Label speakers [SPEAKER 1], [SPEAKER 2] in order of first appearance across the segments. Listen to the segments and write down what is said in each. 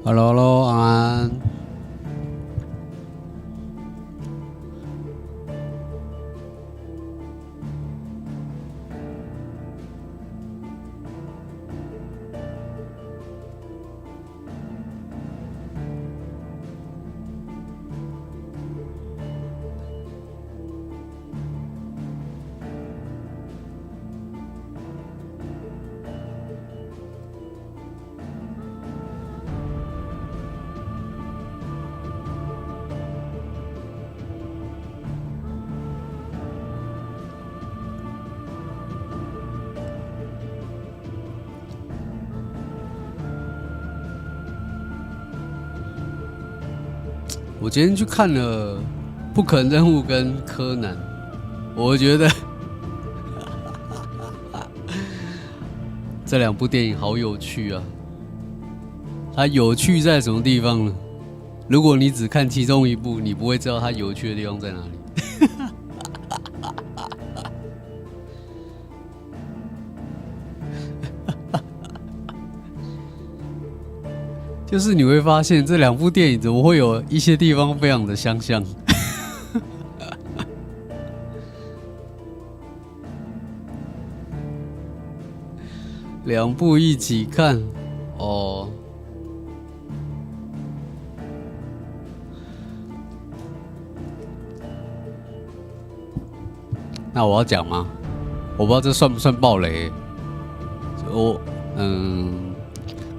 [SPEAKER 1] Hello， 安安。我今天去看了《不可能任务》跟《柯南》，我觉得这两部电影好有趣啊！它有趣在什么地方呢？如果你只看其中一部，你不会知道它有趣的地方在哪里。就是你会发现这两部电影怎么会有一些地方非常的相像。两部一起看哦。那我要讲吗？我不知道这算不算爆雷。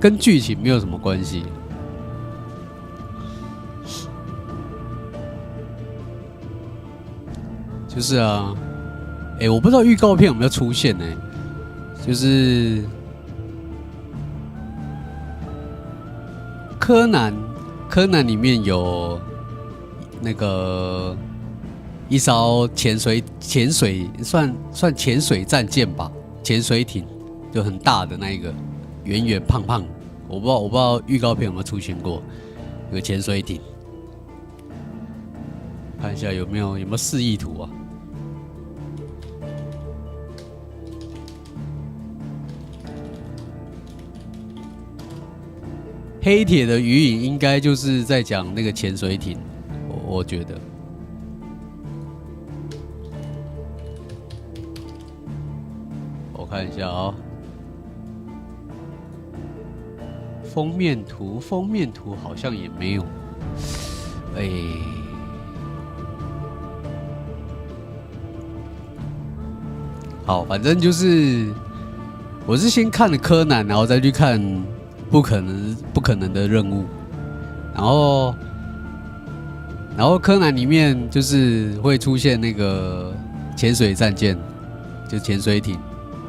[SPEAKER 1] 跟剧情没有什么关系。就是啊，我不知道预告片有没有出现呢？就是柯南里面有那个一艘潜水算潜水战舰吧，潜水艇就很大的那一个。圆圆胖胖，我不知道预告片有没有出现过，有个潜水艇，看一下有没有示意图啊？黑铁的余影应该就是在讲那个潜水艇，我觉得。我看一下啊。封面图好像也没有，好，反正就是我是先看了柯南，然后再去看不可能的任务，然后柯南里面就是会出现那个潜水战舰，就潜水艇，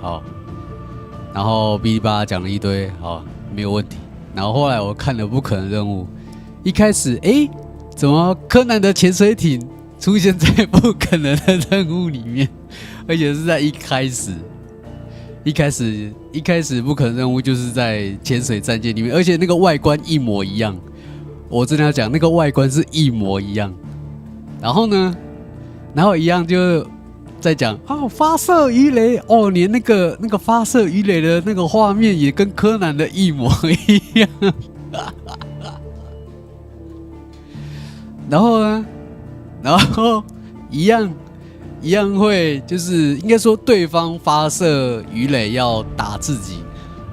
[SPEAKER 1] 好，然后哔哩吧啦讲了一堆，好，没有问题。然后后来我看了《不可能任务》，一开始怎么柯南的潜水艇出现在《不可能的任务》里面，而且是在一开始《不可能任务》就是在潜水战舰里面，而且那个外观一模一样。我真的要讲，那个外观是一模一样。然后呢，一样就在讲发射鱼雷哦，连那个发射鱼雷的那个画面也跟柯南的一模一样。然后一样会就是应该说对方发射鱼雷要打自己，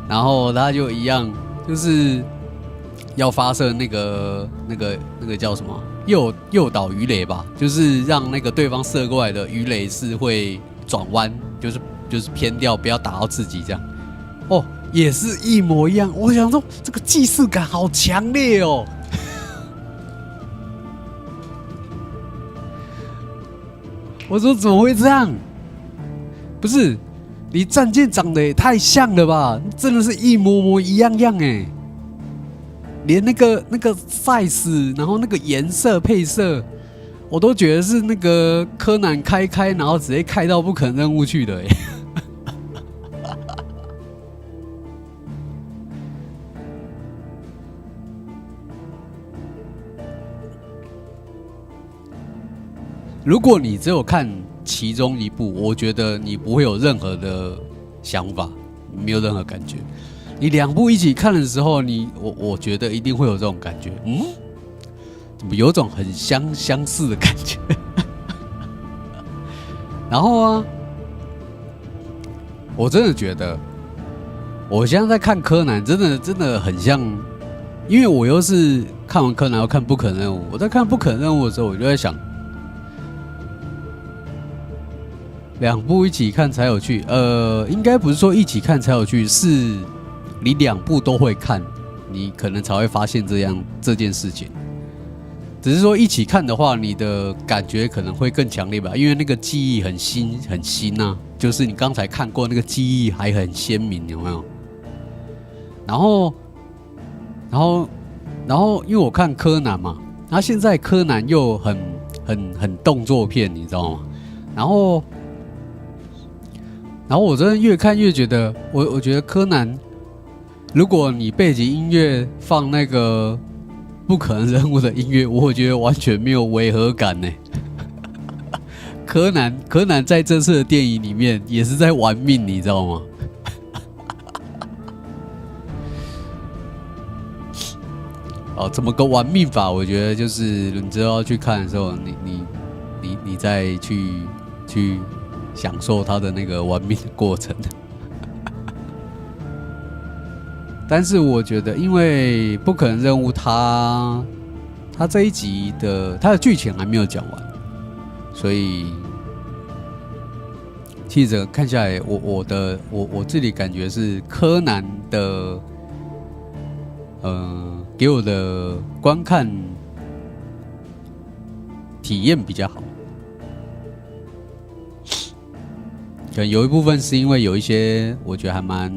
[SPEAKER 1] 然后他就一样就是要发射那个叫什么？诱导鱼雷吧，就是让那个对方射过来的鱼雷是会转弯，就是偏掉，不要打到自己这样。哦，也是一模一样。我想说，这个既视感好强烈哦。我说怎么会这样？不是，你战舰长得也太像了吧？真的是一模一样哎。连那个 size， 然后那个颜色配色，我都觉得是那个柯南开，然后直接开到不可能任务去的。如果你只有看其中一部，我觉得你不会有任何的想法，没有任何感觉。你2部一起看的时候，我觉得一定会有这种感觉，怎么有种很相似的感觉？然后啊，我真的觉得，我现在在看柯南，真的很像，因为我又是看完柯南要看不可能任务，我在看不可能任务的时候，我就在想，2部一起看才有趣。应该不是说一起看才有趣，是你2部都会看，你可能才会发现这件事情。只是说一起看的话，你的感觉可能会更强烈吧，因为那个记忆很新啊，就是你刚才看过那个记忆还很鲜明，有没有？然后，因为我看柯南嘛，他现在柯南又很动作片，你知道吗？然后我真的越看越觉得，我觉得柯南，如果你背景音乐放那个不可能人物的音乐，我觉得完全没有违和感呢。柯南在这次的电影里面也是在玩命，你知道吗？怎么个玩命法？我觉得就是你知道要去看的时候，你再去享受他的那个玩命的过程。但是我觉得，因为不可能任务他这一集的他的剧情还没有讲完，所以其实看下来，我自己感觉是柯南的给我的观看体验比较好。可能有一部分是因为有一些我觉得还蛮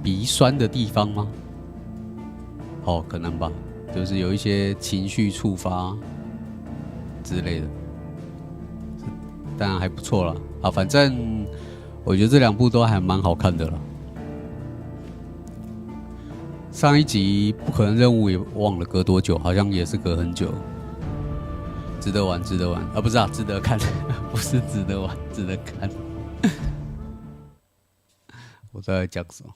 [SPEAKER 1] 鼻酸的地方吗？可能吧，就是有一些情绪触发之类的，当然还不错啦。反正我觉得这2部都还蛮好看的啦。上一集不可能任务也忘了隔多久，好像也是隔很久。值得玩啊，不是啊，值得看，不是值得玩，值得看。我在讲什么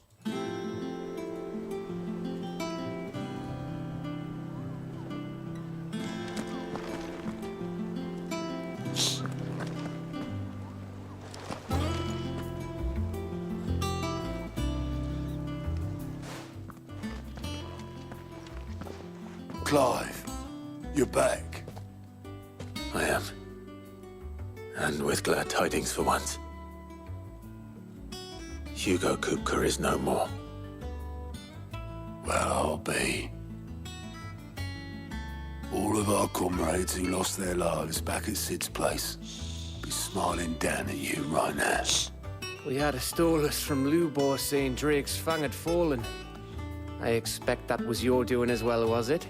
[SPEAKER 2] ？Clive, you're back.
[SPEAKER 3] I am. And with glad tidings for once. Hugo Kupka is no more.
[SPEAKER 2] Well, I'll be. All of our comrades who lost their lives back at Sid's place be smiling down at you right now.
[SPEAKER 4] We had a stolus from Lubor saying Drake's fang had fallen. I expect that was your doing as well, was it?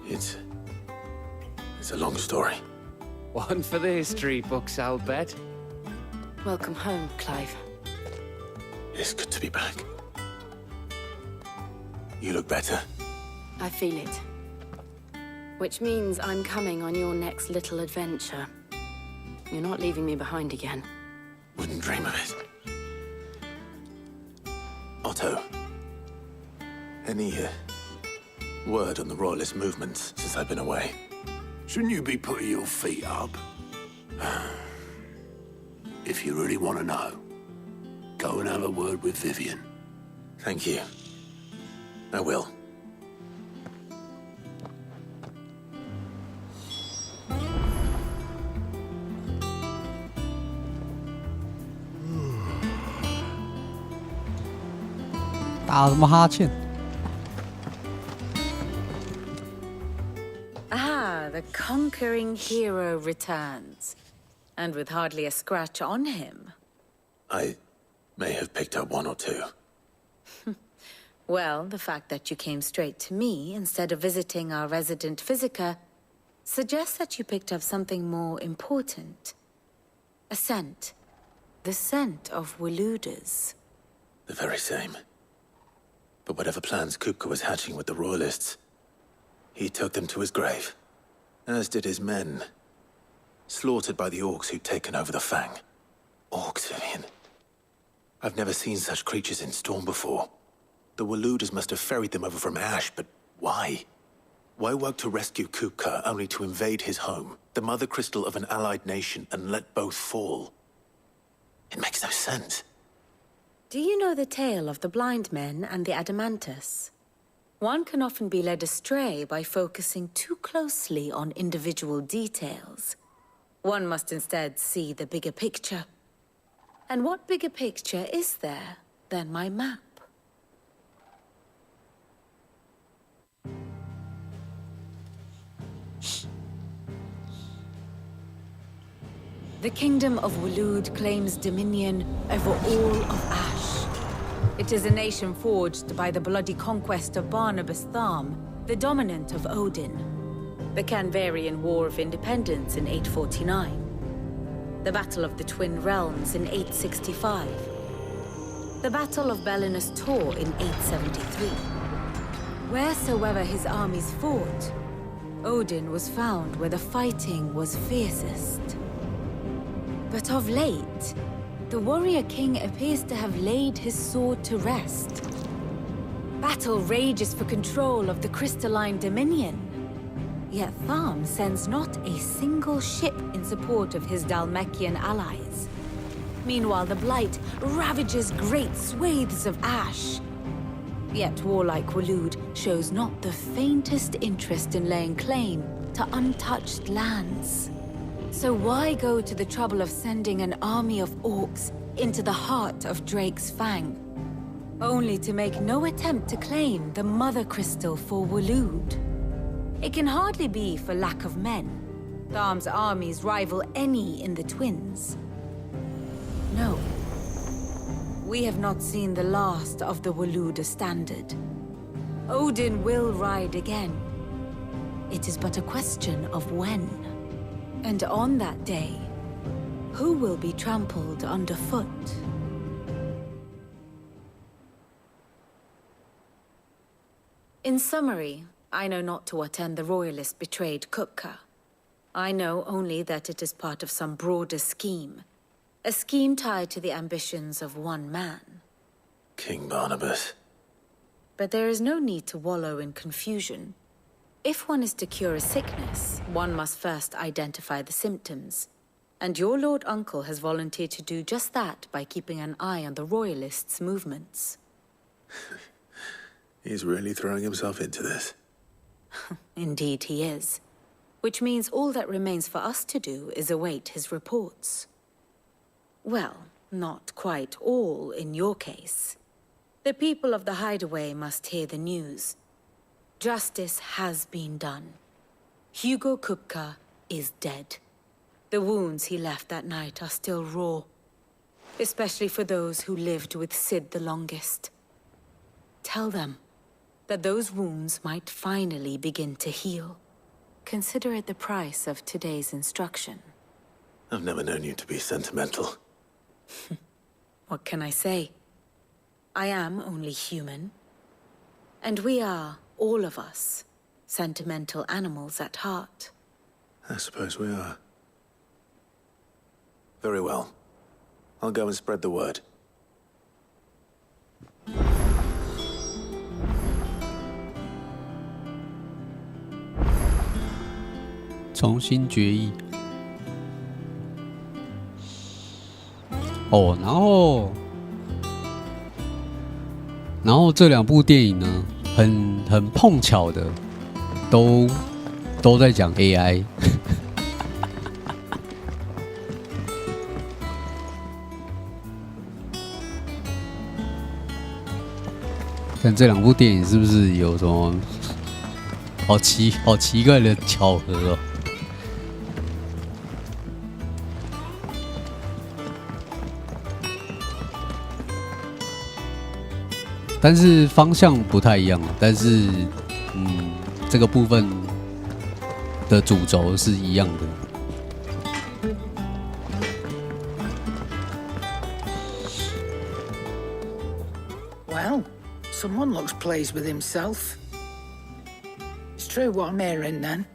[SPEAKER 3] It's a long story.
[SPEAKER 4] One for the history books, I'll bet.
[SPEAKER 5] Welcome home, Clive.
[SPEAKER 3] It's good to be back. You look better.
[SPEAKER 5] I feel it. Which means I'm coming on your next little adventure. You're not leaving me behind again.
[SPEAKER 3] Wouldn't dream of it. Otto, any word on the Royalist movements since I've been away?
[SPEAKER 2] Shouldn't you be putting your feet up? If you really want to know, go and have a word with Vivian.
[SPEAKER 3] Thank you. I will.
[SPEAKER 1] 打什么哈欠？
[SPEAKER 5] The conquering hero returns. And with hardly a scratch on him.
[SPEAKER 3] I may have picked up one or two.
[SPEAKER 5] Well, the fact that you came straight to me instead of visiting our resident Physica suggests that you picked up something more important. A scent. The scent of Waludas.
[SPEAKER 3] The very same. But whatever plans Kupka was hatching with the Royalists, he took them to his grave. As did his men. Slaughtered by the orcs who'd taken over the Fang. Orcs, Vivian. I've never seen such creatures in storm before. The Waluders must have ferried them over from Ash, but why? Why work to rescue Kupka only to invade his home, the mother crystal of an allied nation, and let both fall? It makes no sense.
[SPEAKER 5] Do you know the tale of the blind men and the Adamantus? One can often be led astray by focusing too closely on individual details. One must instead see the bigger picture. And what bigger picture is there than my map? The Kingdom of Waloed claims dominion over all of Ash. It is a nation forged by the bloody conquest of Barnabas Tharm, the dominant of Odin. The Canvarian War of Independence in 849. The Battle of the Twin Realms in 865. The Battle of Belinus Tor in 873. Wheresoever his armies fought, Odin was found where the fighting was fiercest. But of late, the warrior king appears to have laid his sword to rest. Battle rages for control of the crystalline dominion. Yet Tharm sends not a single ship in support of his Dhalmekian allies. Meanwhile, the Blight ravages great swathes of Ash. Yet warlike Waloed shows not the faintest interest in laying claim to untouched lands. So why go to the trouble of sending an army of orcs into the heart of Drake's Fang, only to make no attempt to claim the Mother Crystal for Waloed? It can hardly be for lack of men. Tharm's armies rival any in the Twins. No. We have not seen the last of the Waloeder standard. Odin will ride again. It is but a question of when. And on that day, who will be trampled underfoot? In summary, I know not to what end the Royalists betrayed Kupka. I know only that it is part of some broader scheme. A scheme tied to the ambitions of one man.
[SPEAKER 3] King Barnabas.
[SPEAKER 5] But there is no need to wallow in confusion. If one is to cure a sickness, one must first identify the symptoms. And your Lord Uncle has volunteered to do just that by keeping an eye on the Royalists' movements.
[SPEAKER 3] He's really throwing himself into this.
[SPEAKER 5] Indeed he is. Which means all that remains for us to do is await his reports. Well, not quite all in your case. The people of the Hideaway must hear the news. Justice has been done. Hugo Kupka is dead. The wounds he left that night are still raw, especially for those who lived with Sid the longest. Tell them that those wounds might finally begin to heal. Consider it the price of today's instruction.
[SPEAKER 3] I've never known you to be sentimental.
[SPEAKER 5] What can I say? I am only human. And we are, all of us, sentimental animals at heart.
[SPEAKER 3] I suppose we are. Very well. I'll go and spread the word.
[SPEAKER 1] 重新决议。哦，然后这两部电影呢，很碰巧的，都在讲 AI。看这两部电影是不是有什么好奇怪的巧合哦？但是方向不太一样，但是这个部分的主轴是一样的。
[SPEAKER 6] Well, someone looks pleased with himself. It's true what I'm hearing, then.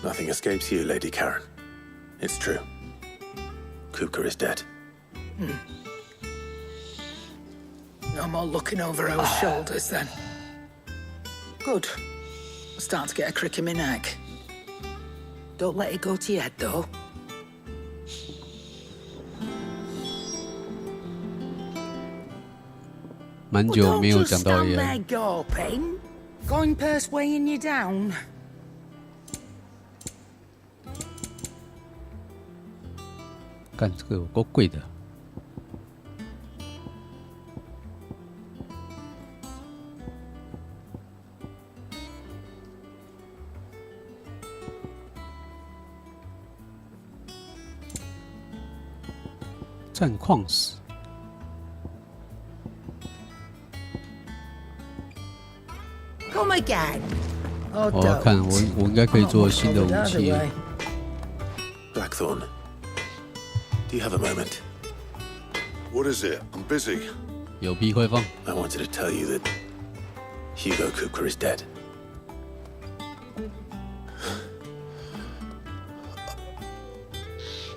[SPEAKER 3] Nothing escapes you, Lady Karen. It's true. Kupka is dead.
[SPEAKER 6] No more looking over our shoulders, then. Good. I'm starting to get a crick in my neck. Don't let it go to your head, though.
[SPEAKER 1] 蛮久没有讲到
[SPEAKER 6] Well, don't just stand
[SPEAKER 1] 耶。
[SPEAKER 6] there gawping. Going purse weighing you down.
[SPEAKER 1] 干这个有够贵的。战矿石。
[SPEAKER 6] Come again. Oh,
[SPEAKER 1] 我要看
[SPEAKER 6] don't.
[SPEAKER 1] 我应该可以
[SPEAKER 6] I'm
[SPEAKER 1] 做
[SPEAKER 6] not
[SPEAKER 1] 新的
[SPEAKER 6] bothered
[SPEAKER 1] 武
[SPEAKER 6] either
[SPEAKER 1] 器。
[SPEAKER 6] way.
[SPEAKER 3] Blackthorn, do you have a moment?
[SPEAKER 2] What is it? I'm busy.
[SPEAKER 1] 有屁快放！
[SPEAKER 3] I wanted to tell you that Hugo Cooper is dead.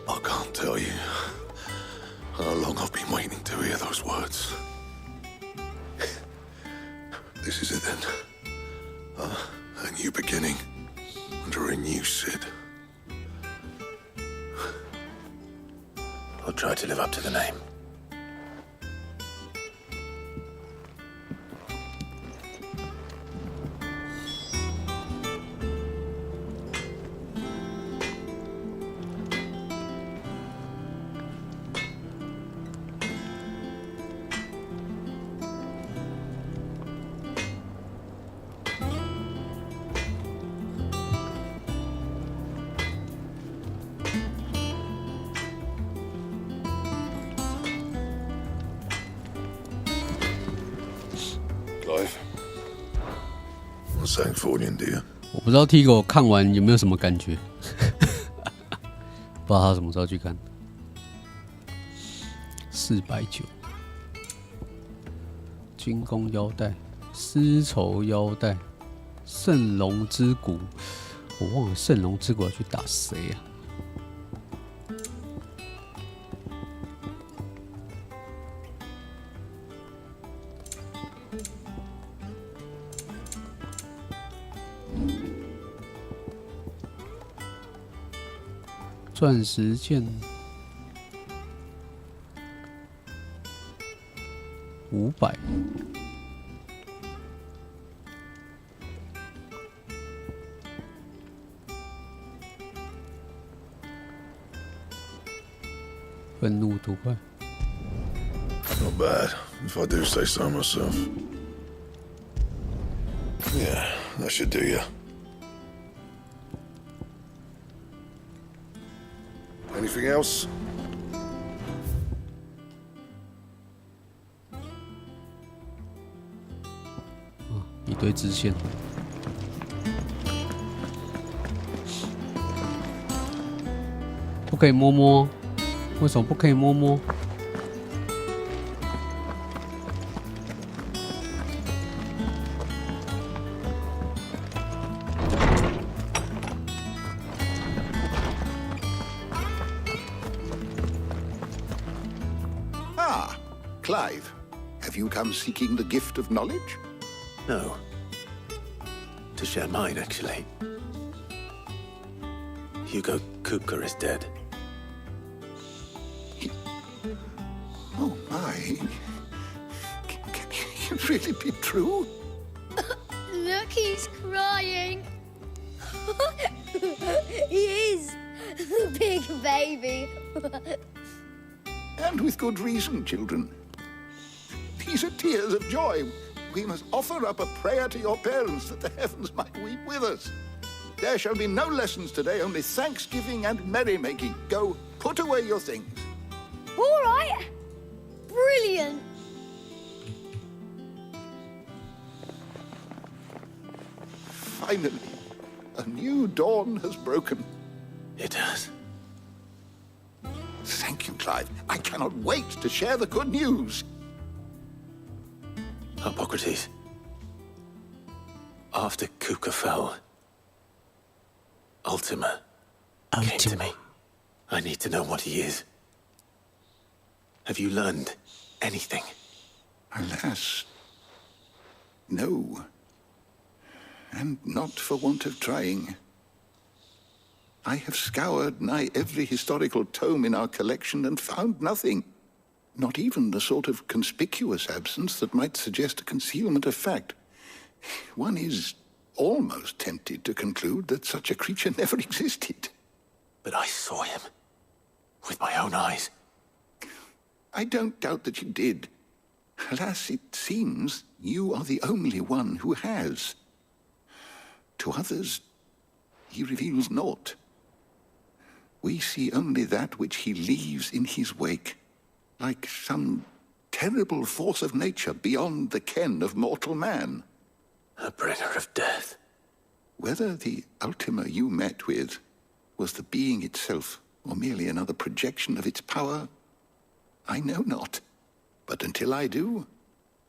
[SPEAKER 2] I can't tell you how long I've been waiting to hear those words. This is it then. A new beginning under a new Sid.
[SPEAKER 3] I'll try to live up to the name.
[SPEAKER 2] Clive? What's that for you, dear?
[SPEAKER 1] 我不知道 Tigo 看完有没有什么感觉，不知道他什么时候去看。490，军功腰带，丝绸腰带，圣龙之骨，我忘了圣龙之骨要去打谁啊？钻石剑500，愤怒毒块，
[SPEAKER 2] Not bad, if I do say so myself. Yeah, that should do you. Anything else?
[SPEAKER 1] 一堆支线。不可以摸摸？为什么不可以摸摸？
[SPEAKER 7] Ah, Clive, have you come seeking the gift of knowledge?
[SPEAKER 3] No. To share mine, actually. Hugo Cooper is dead.
[SPEAKER 7] Oh, my. Can it really be true?
[SPEAKER 8] Look, he's crying. He is. Big baby.
[SPEAKER 7] And with good reason, children. These are tears of joy. We must offer up a prayer to your parents that the heavens might weep with us. There shall be no lessons today, only thanksgiving and merrymaking. Go, put away your things.
[SPEAKER 8] All right. Brilliant.
[SPEAKER 7] Finally, a new dawn has broken.
[SPEAKER 3] It has.
[SPEAKER 7] Thank you, Clive. I cannot wait to share the good news.
[SPEAKER 3] Hippocrates. After Kuka fell, Ultima came to me. I need to know what he is. Have you learned anything?
[SPEAKER 7] Alas, no. And not for want of trying. I have scoured nigh every historical tome in our collection and found nothing. Not even the sort of conspicuous absence that might suggest a concealment of fact. One is almost tempted to conclude that such a creature never existed.
[SPEAKER 3] But I saw him. With my own eyes.
[SPEAKER 7] I don't doubt that you did. Alas, it seems you are the only one who has. To others, he reveals naught. We see only that which he leaves in his wake, like some terrible force of nature beyond the ken of mortal man.
[SPEAKER 3] A bringer of death.
[SPEAKER 7] Whether the Ultima you met with was the being itself, or merely another projection of its power, I know not. But until I do,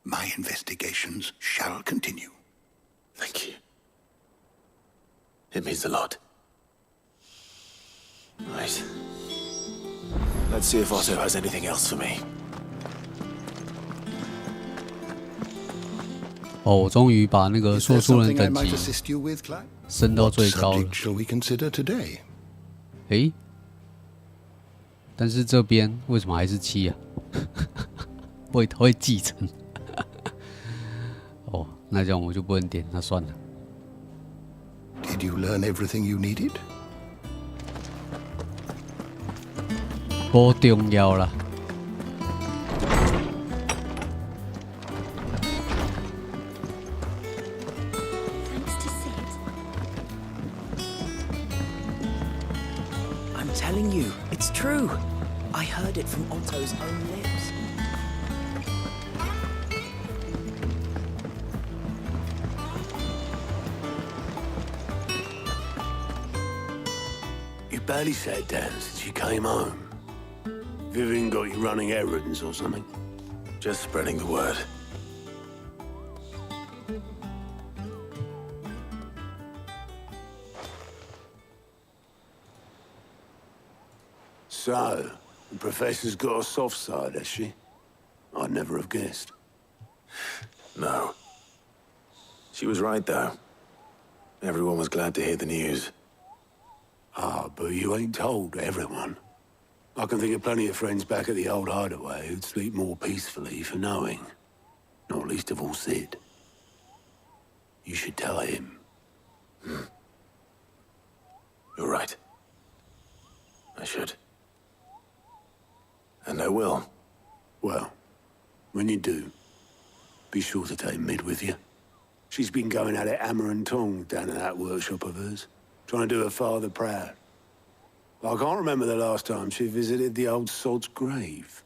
[SPEAKER 7] my investigations shall continue.
[SPEAKER 3] Thank you. It means a lot. Right. Let's see if Otto has anything else for me.
[SPEAKER 1] 哦，我终于把那个
[SPEAKER 7] Is
[SPEAKER 1] 说
[SPEAKER 7] there
[SPEAKER 1] 书人
[SPEAKER 7] something I
[SPEAKER 1] 等
[SPEAKER 7] might
[SPEAKER 1] 级
[SPEAKER 7] assist you with, Clive?
[SPEAKER 1] 升到
[SPEAKER 2] What
[SPEAKER 1] 最高了。
[SPEAKER 2] subject shall we consider today?
[SPEAKER 1] 诶，但是这边为什么还是7啊？会继承。哦，那这样我就不能点，那算了。
[SPEAKER 2] Did you learn everything you needed?
[SPEAKER 1] 不重要啦。
[SPEAKER 9] I'm telling you, it's true. I heard it from Otto's own lips.
[SPEAKER 2] You barely sat down since you came home. Vivian got you running errands or something?
[SPEAKER 3] Just spreading the word.
[SPEAKER 2] So, the professor's got a soft side, has she? I'd never have guessed.
[SPEAKER 3] No. She was right, though. Everyone was glad to hear the news.
[SPEAKER 2] Ah, but you ain't told everyone. I can think of plenty of friends back at the old hideaway who'd sleep more peacefully for knowing. Not least of all Sid. You should tell him.
[SPEAKER 3] You're right. I should. And I will.
[SPEAKER 2] Well, when you do, be sure to take Mid with you. She's been going at it hammer and tongs down in that workshop of hers, trying to do her father proud. I can't remember the last time she visited the old sod's grave.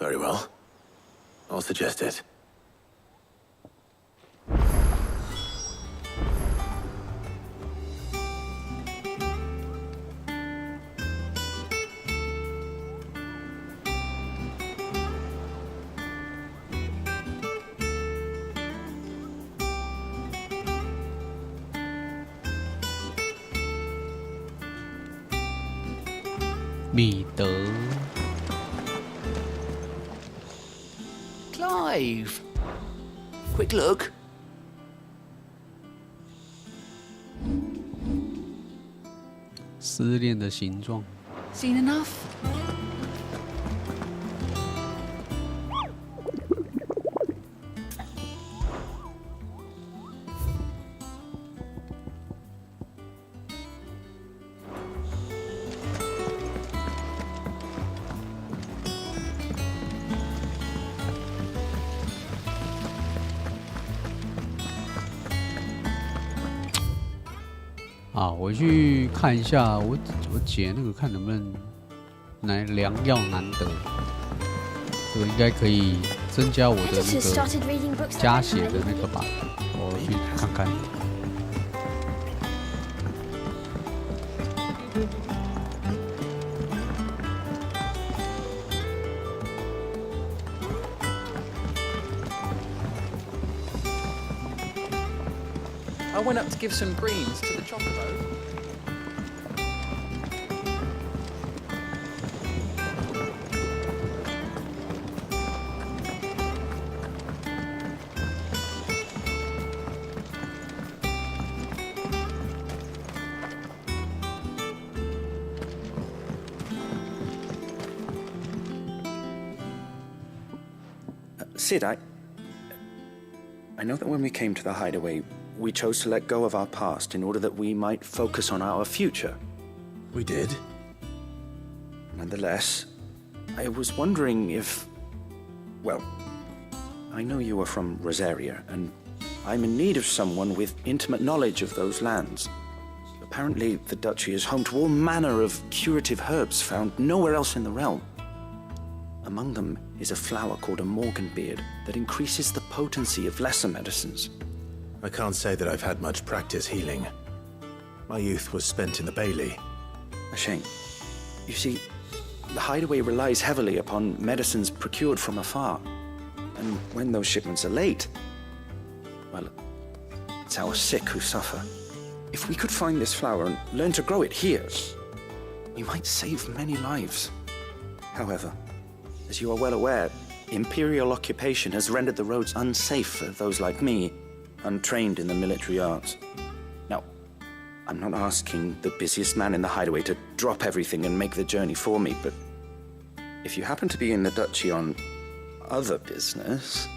[SPEAKER 3] Very well. I'll suggest it.
[SPEAKER 6] Clive! Quick look.
[SPEAKER 1] Seen
[SPEAKER 6] enough?
[SPEAKER 1] 啊，我去看一下我姐那个，看能不能来良药难得，这个应该可以增加我的那个加血的那个吧，我去看看。
[SPEAKER 6] I went up to give some greens to the chocobo.
[SPEAKER 10] Sid, I know that when we came to the hideaway, we chose to let go of our past in order that we might focus on our future.
[SPEAKER 3] We did?
[SPEAKER 10] Nonetheless, I was wondering if... Well, I know you are from Rosaria, and I'm in need of someone with intimate knowledge of those lands. Apparently, the duchy is home to all manner of curative herbs found nowhere else in the realm. Among them is a flower called a morganbeard that increases the potency of lesser medicines.
[SPEAKER 3] I can't say that I've had much practice healing. My youth was spent in the Bailey.
[SPEAKER 10] A shame. You see, the hideaway relies heavily upon medicines procured from afar. And when those shipments are late, well, it's our sick who suffer. If we could find this flower and learn to grow it here, we might save many lives. However, as you are well aware, imperial occupation has rendered the roads unsafe for those like me, untrained in the military arts. Now, I'm not asking the busiest man in the hideaway to drop everything and make the journey for me, but if you happen to be in the duchy on other business...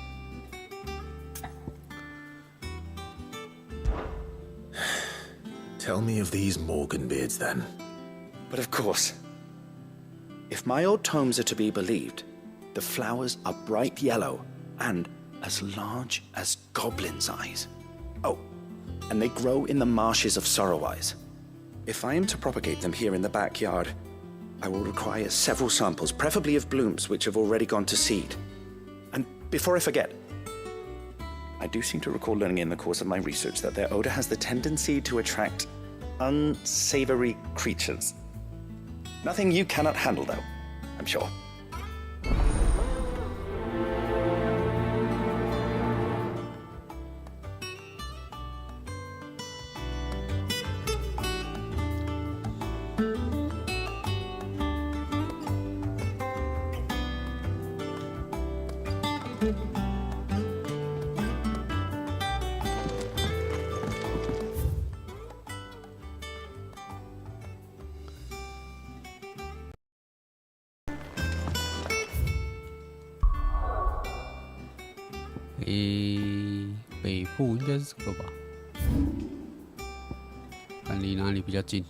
[SPEAKER 3] Tell me of these morganbeards, then.
[SPEAKER 10] But of course. If my old tomes are to be believed, the flowers are bright yellow and as large as goblins' eyes. Oh, and they grow in the marshes of Sorrowise. If I am to propagate them here in the backyard, I will require several samples, preferably of blooms which have already gone to seed. And before I forget, I do seem to recall learning in the course of my research that their odor has the tendency to attract unsavory creatures. Nothing you cannot handle, though, I'm sure.
[SPEAKER 1] 北部应该是这个吧？看离哪里比较近。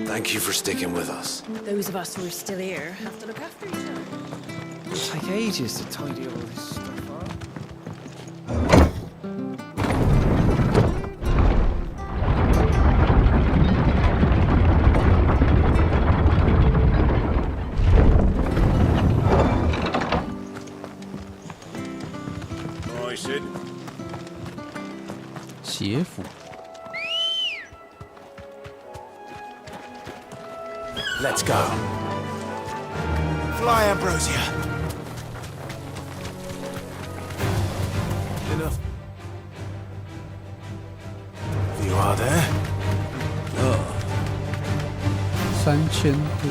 [SPEAKER 3] Thank you for sticking with us.
[SPEAKER 9] Those of us who are still here have to look after each other.
[SPEAKER 4] It'll take ages to tidy all this stuff up.
[SPEAKER 1] 血斧。
[SPEAKER 3] Let's go. Fly, Ambrosia. Enough. You are there.
[SPEAKER 1] 3000多。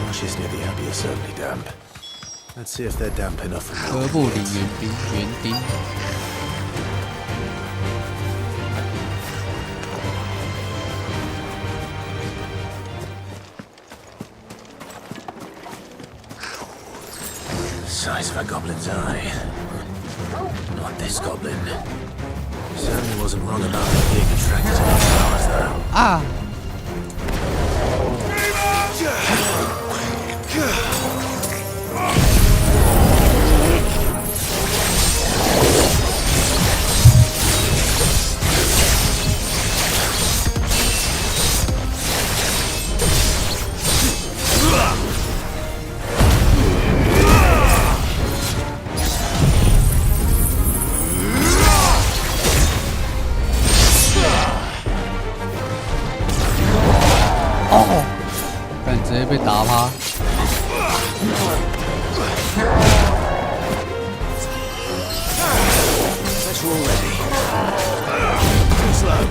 [SPEAKER 3] Marshes near the abbey are certainly damp. Let's see if they're damp enough for
[SPEAKER 1] 哥布林园丁。
[SPEAKER 3] Size of a goblin's eye. Not this goblin. Certainly wasn't wrong about being attracted to the flowers, though.
[SPEAKER 1] Ah!哦，感直接被打趴。
[SPEAKER 3] That's all ready. Too slow.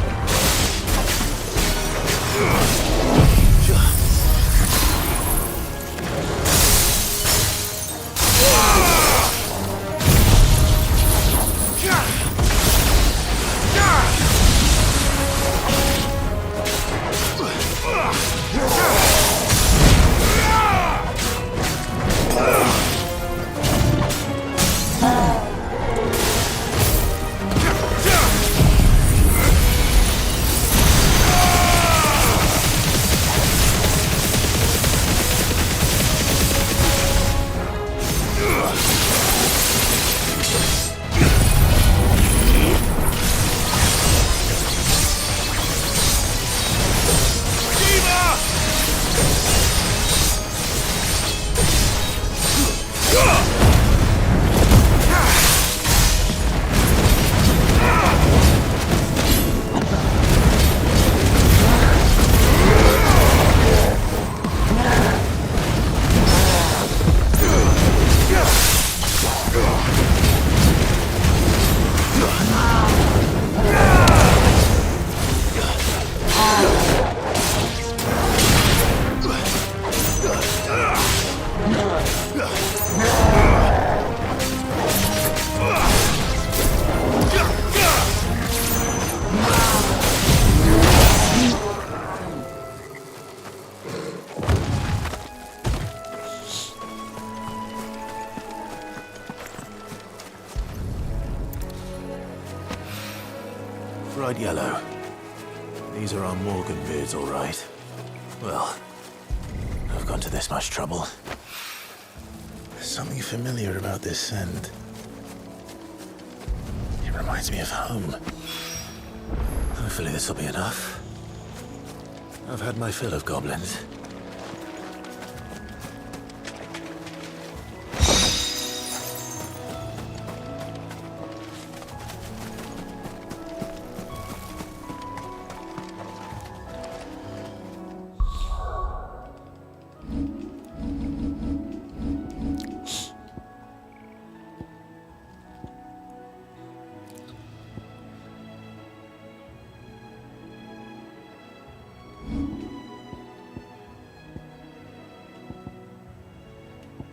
[SPEAKER 3] Bright yellow. These are our Morgan beards, all right. Well, I've gone to this much trouble. There's something familiar about this scent. It reminds me of home. Hopefully this will be enough. I've had my fill of goblins.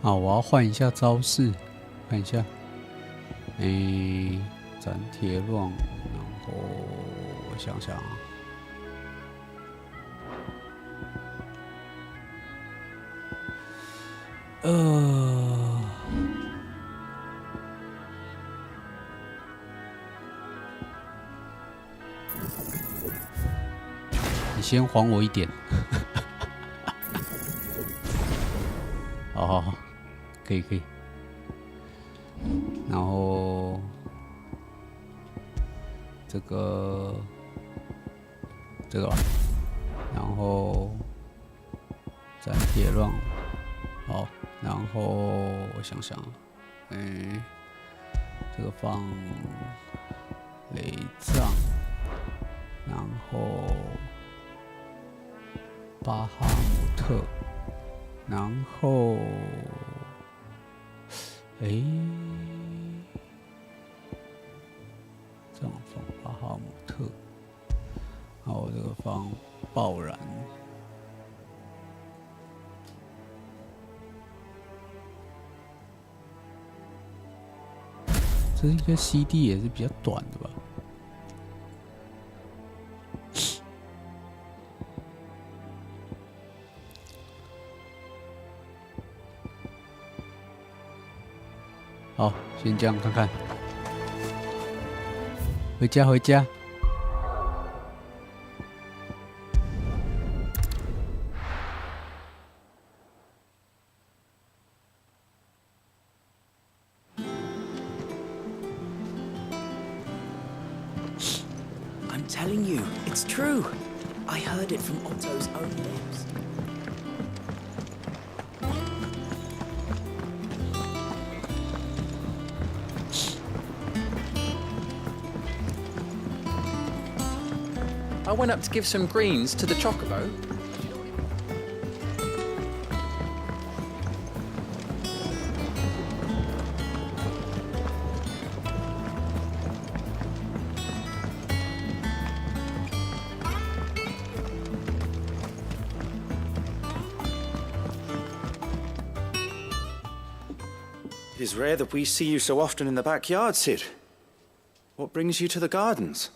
[SPEAKER 1] 好，我要换一下招式，看一下，斩铁乱舞，然后我想想啊，你先还我一点，好。可以，然后这个这个吧，然后斩铁乱舞，好，然后我想想，这个放雷杖，然后巴哈姆特，然后这样放巴哈姆特，然后这个放爆燃。这应该 CD 也是比较短的吧？好，先这样看看。回家，回家。
[SPEAKER 9] I'm telling you, it's true. I heard it from Otto's own lips.
[SPEAKER 10] I went up to give some greens to the chocobo. It is rare that we see you so often in the backyard, Sid. What brings you to the gardens?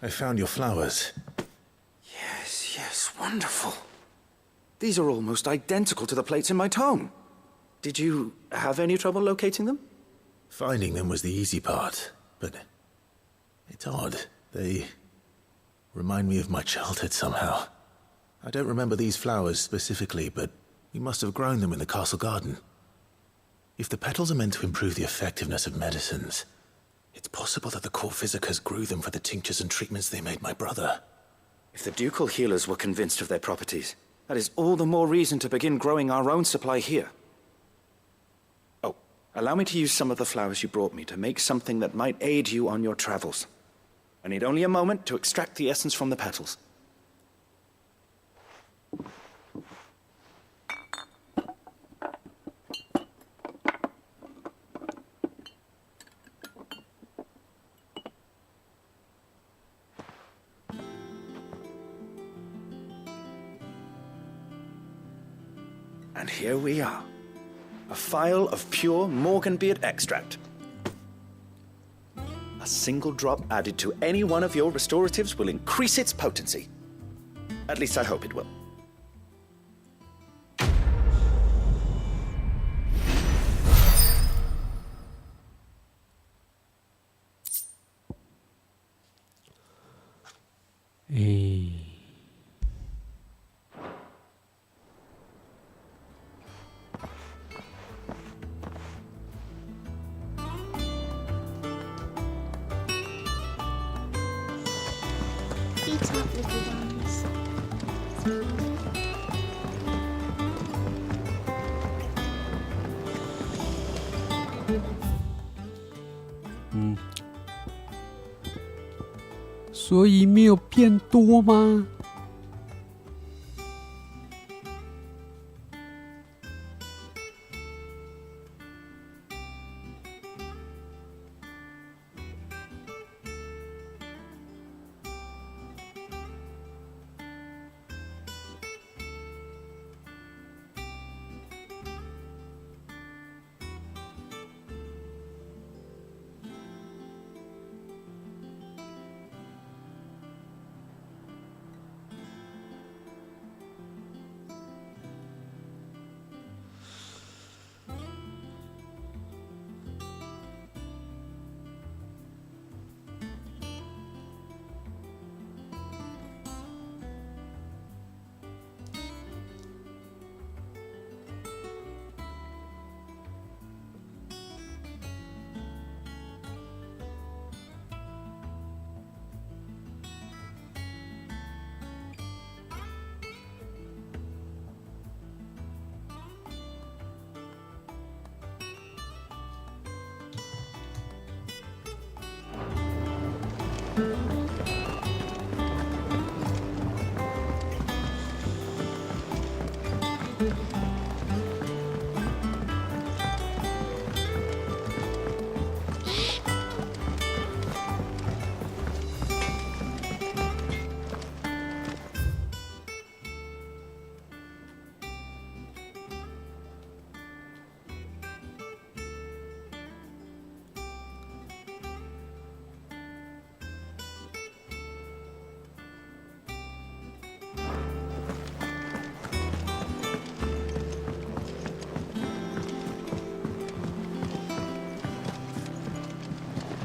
[SPEAKER 3] I found your flowers.
[SPEAKER 10] Yes, wonderful. These are almost identical to the plates in my tome. Did you have any trouble locating them?
[SPEAKER 3] Finding them was the easy part, but it's odd. They remind me of my childhood somehow. I don't remember these flowers specifically, but we must have grown them in the castle garden. If the petals are meant to improve the effectiveness of medicines, it's possible that the court physicers grew them for the tinctures and treatments they made my brother.
[SPEAKER 10] If the ducal healers were convinced of their properties, that is all the more reason to begin growing our own supply here. Oh, allow me to use some of the flowers you brought me to make something that might aid you on your travels. I need only a moment to extract the essence from the petals. And here we are. A phial of pure Morganbeard extract. A single drop added to any one of your restoratives will increase its potency. At least I hope it will.
[SPEAKER 8] Eat up, little ones.
[SPEAKER 1] Mm. 所以没有变多吗？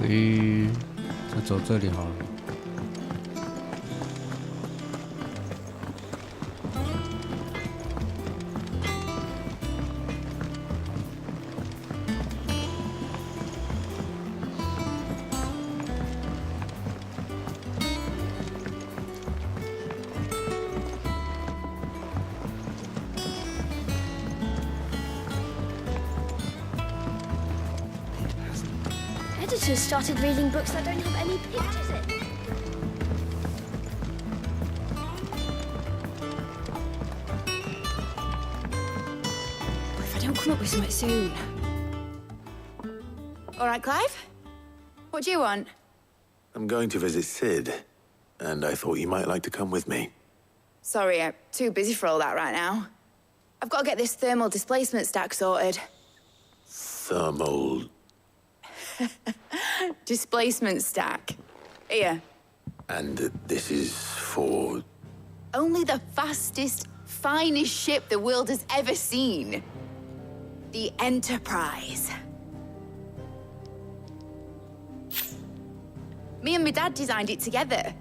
[SPEAKER 1] 再走这里好了。
[SPEAKER 8] Editors started reading books that don't have any pictures in. What if I don't come up with something soon?
[SPEAKER 11] All right, Clive? What do you want?
[SPEAKER 3] I'm going to visit Sid, and I thought you might like to come with me.
[SPEAKER 11] Sorry, I'm too busy for all that right now. I've got to get this thermal displacement stack sorted.
[SPEAKER 3] Thermal...
[SPEAKER 11] Displacement stack. Here.
[SPEAKER 3] And this is for...
[SPEAKER 11] Only the fastest, finest ship the world has ever seen. The Enterprise. Me and my dad designed it together.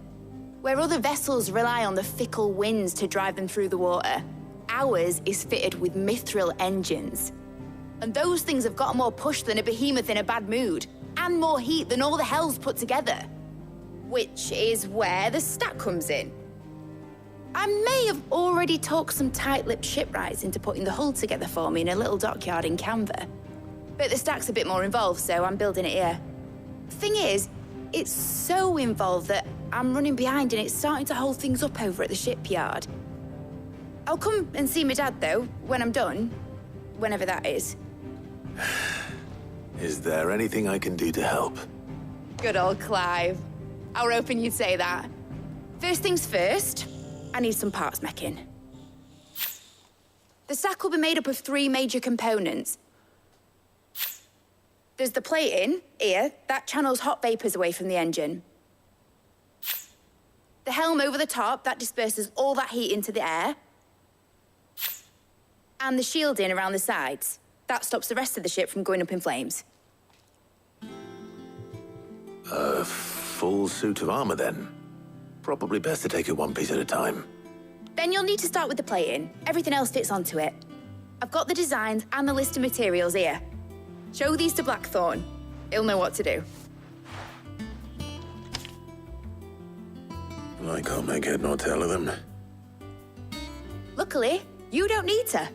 [SPEAKER 11] Where other vessels rely on the fickle winds to drive them through the water, ours is fitted with mithril engines. And those things have got more push than a behemoth in a bad mood, and more heat than all the hells put together. Which is where the stack comes in. I may have already talked some tight-lipped shipwrights into putting the hull together for me in a little dockyard in Canva. But the stack's a bit more involved, so I'm building it here. Thing is, it's so involved that I'm running behind and it's starting to hold things up over at the shipyard. I'll come and see my dad, though, when I'm done. Whenever that is.
[SPEAKER 3] Is there anything I can do to help?
[SPEAKER 11] Good old Clive. I were hoping you'd say that. First things first, I need some parts meching. The stack will be made up of 3 major components. There's the plating, here, that channels hot vapors away from the engine. The helm over the top, that disperses all that heat into the air. And the shielding around the sides. That stops the rest of the ship from going up in flames.
[SPEAKER 3] A full suit of armor, then? Probably best to take it one piece at a time.
[SPEAKER 11] Then you'll need to start with the plating. Everything else fits onto it. I've got the designs and the list of materials here. Show these to Blackthorn. He'll know what to do.
[SPEAKER 3] I can't make head nor tail of them.
[SPEAKER 11] Luckily, you don't need to.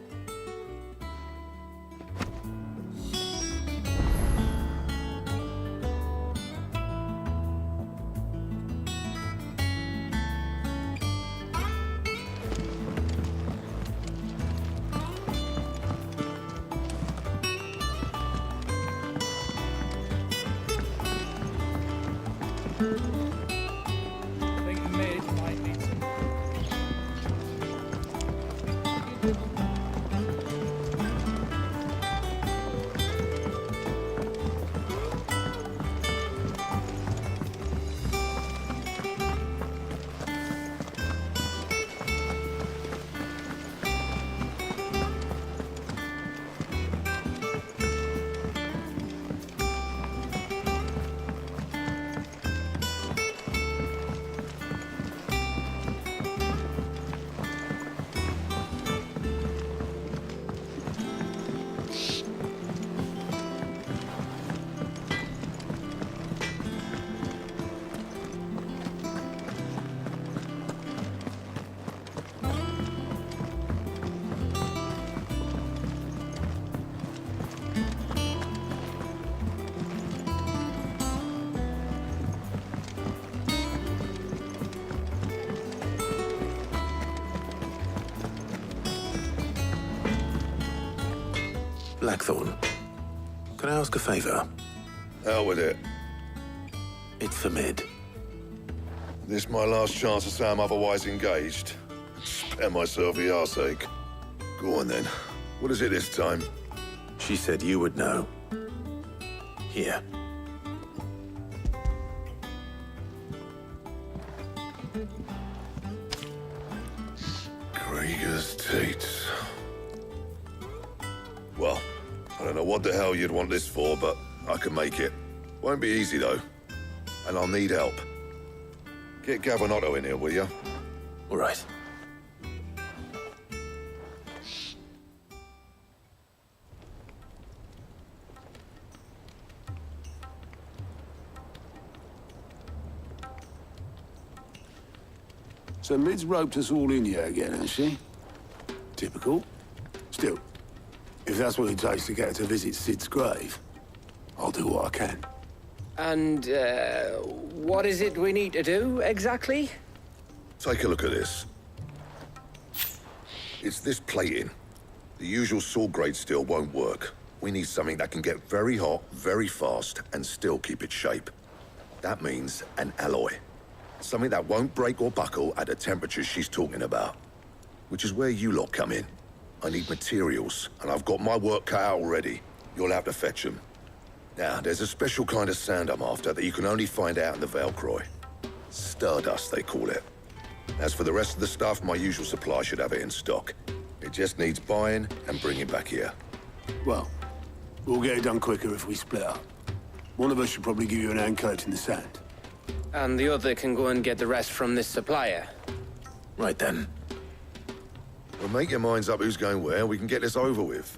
[SPEAKER 3] Blackthorn, can I ask a favor?
[SPEAKER 12] Hell with it.
[SPEAKER 3] It's for Mid.
[SPEAKER 12] This my last chance to say I'm otherwise engaged. Spare myself the arseache. Go on then. What is it this time?
[SPEAKER 3] She said you would know. Here.
[SPEAKER 12] Krieger's Tates. Well, I don't know what the hell you'd want this for, but I can make it. Won't be easy, though. And I'll need help. Get Gavin-Otto in here, will you?
[SPEAKER 3] All right.
[SPEAKER 2] So Mid's roped us all in here again, hasn't she? Typical. Still, if that's what it takes to get her to visit Sid's grave, I'll do what I can.
[SPEAKER 4] And, what is it we need to do, exactly?
[SPEAKER 12] Take a look at this. It's this plating. The usual sword grade steel won't work. We need something that can get very hot, very fast, and still keep its shape. That means an alloy. Something that won't break or buckle at the temperatures she's talking about. Which is where you lot come in. I need materials, and I've got my work cut out already. You'll have to fetch them. Now, there's a special kind of sand I'm after that you can only find out in the Velcroy. Stardust, they call it. As for the rest of the stuff, my usual supply should have it in stock. It just needs buying and bringing back here.
[SPEAKER 2] Well, we'll get it done quicker if we split up. One of us should probably give you an hand collecting the sand.
[SPEAKER 4] And the other can go and get the rest from this supplier.
[SPEAKER 3] Right then.
[SPEAKER 12] Well, make your minds up who's going where, we can get this over with.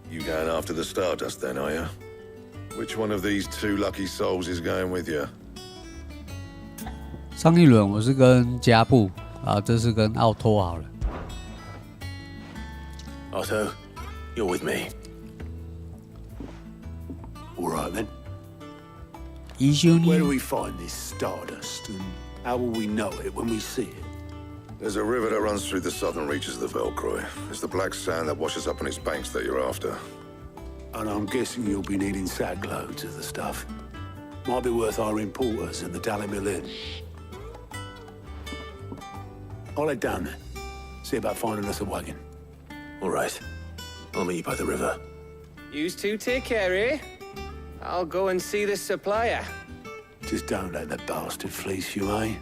[SPEAKER 12] You going after the Stardust then, are you? Which one of these two lucky souls is going with you?
[SPEAKER 1] 上一轮我是跟加布啊，这是跟奥托好了。
[SPEAKER 3] Otto, you're with me.
[SPEAKER 2] All right then.
[SPEAKER 1] Where
[SPEAKER 2] do we find this Stardust, and how will we know it when we see it?
[SPEAKER 12] There's a river that runs through the southern reaches of the Velcroy. It's the black sand that washes up on its banks that you're after.
[SPEAKER 2] And I'm guessing you'll be needing sack loads of the stuff. Might be worth our importers at the Dalimil Inn. I'll head down there. See about finding us a wagon.
[SPEAKER 3] All right. I'll meet you by the river.
[SPEAKER 4] Yous two take care, eh? I'll go and see this supplier.
[SPEAKER 2] Just don't let the bastard fleece you, eh?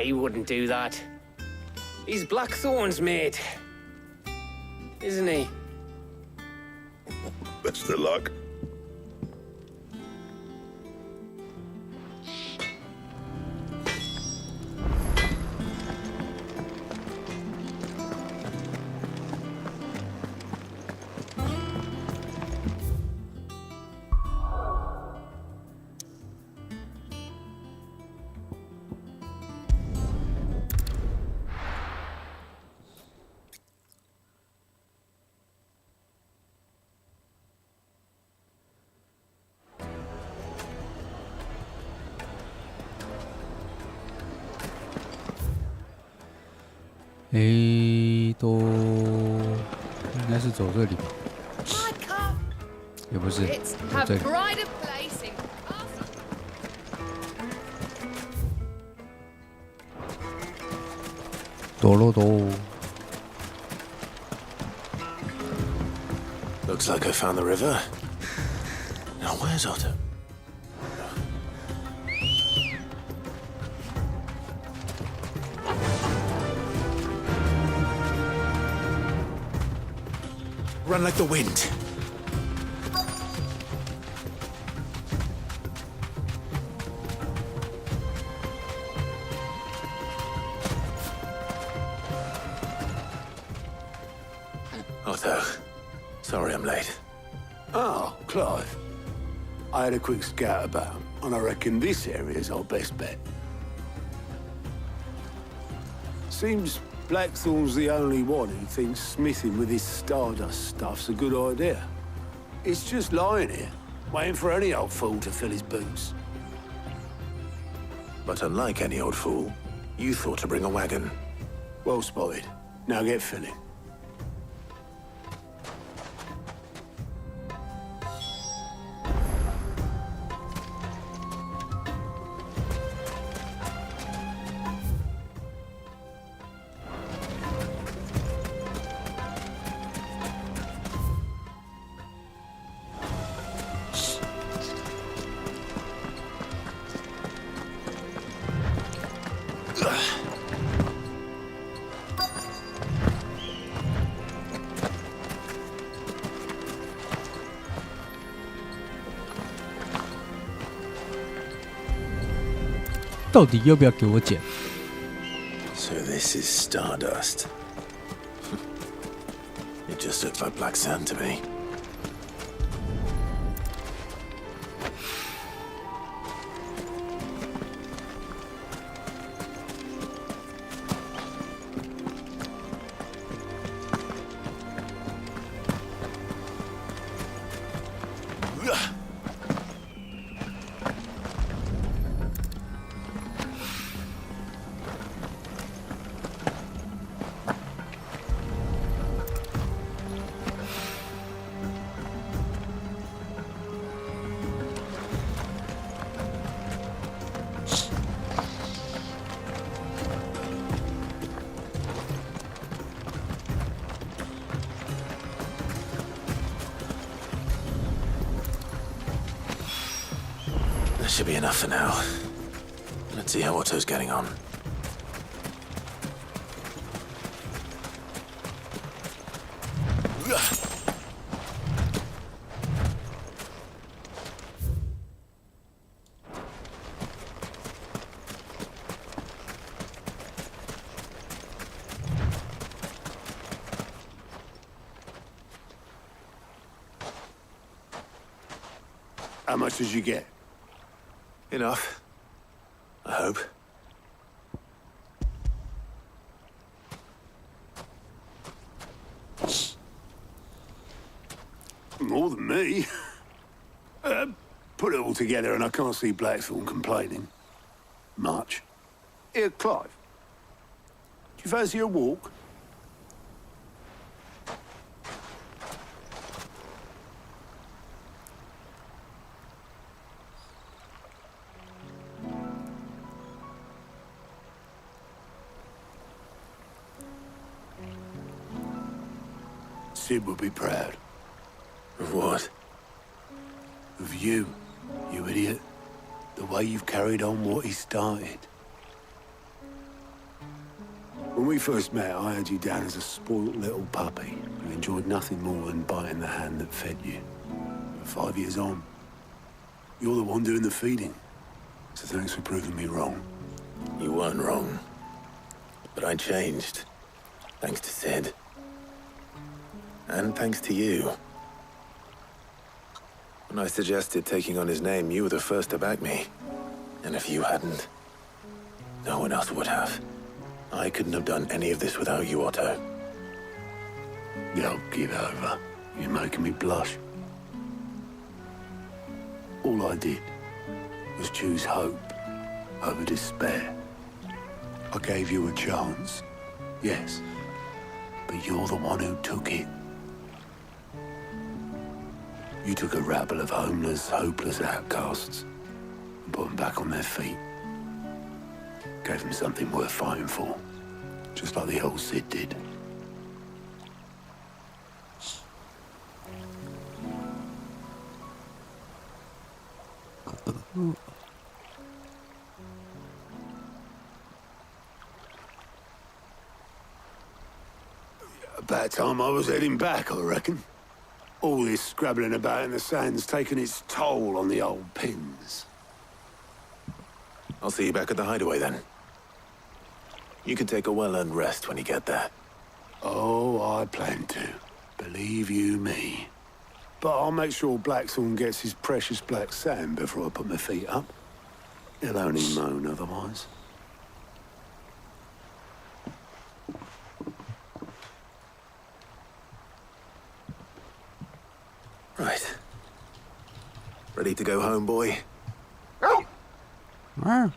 [SPEAKER 4] He wouldn't do that. He's Blackthorn's mate. Isn't he?
[SPEAKER 12] Best of luck.
[SPEAKER 1] 都应该是走这里吧？也不是，走这里。多罗多。
[SPEAKER 3] Looks like I found the river. Now where's Otto? Run like the wind. Otto, sorry I'm late.
[SPEAKER 2] Oh, Clive. I had a quick scout about, and I reckon this area's our best bet. Seems Blackthorn's the only one who thinks smithing with this Stardust stuff's a good idea. It's just lying here, waiting for any old fool to fill his boots.
[SPEAKER 3] But unlike any old fool, you thought to bring a wagon.
[SPEAKER 2] Well spotted. Now get filling.
[SPEAKER 1] 到底要不要给我剪？
[SPEAKER 3] So this is stardust. It just looks like black sand to me. That should be enough for now. Let's see how Otto's getting on.
[SPEAKER 2] How much did you get?
[SPEAKER 3] Enough. I hope.
[SPEAKER 2] More than me. Put it all together and I can't see Blackthorn complaining. Much. Here, Clive. Do you fancy a walk? Sid would be proud.
[SPEAKER 3] Of what?
[SPEAKER 2] Of you, you idiot. The way you've carried on what he started. When we first met, I had you down as a spoilt little puppy who enjoyed nothing more than biting the hand that fed you. But 5 years on, you're the one doing the feeding. So thanks for proving me wrong.
[SPEAKER 3] You weren't wrong. But I changed. Thanks to Sid. And thanks to you. When I suggested taking on his name, you were the first to back me. And if you hadn't, no one else would have. I couldn't have done any of this without you, Otto.
[SPEAKER 2] Yo, give over. You're making me blush. All I did was choose hope over despair. I gave you a chance, yes, but you're the one who took it. You took a rabble of homeless, hopeless outcasts and put them back on their feet. Gave them something worth fighting for, just like the old Sid did. About time I was heading back, I reckon. All this scrabbling about in the sand's taken its toll on the old pins.
[SPEAKER 3] I'll see you back at the hideaway then. You can take a well-earned rest when you get there.
[SPEAKER 2] Oh, I plan to. Believe you me. But I'll make sure Blackthorn gets his precious black sand before I put my feet up. He'll only moan otherwise.
[SPEAKER 3] Right. Ready to go home, boy?
[SPEAKER 1] Ah.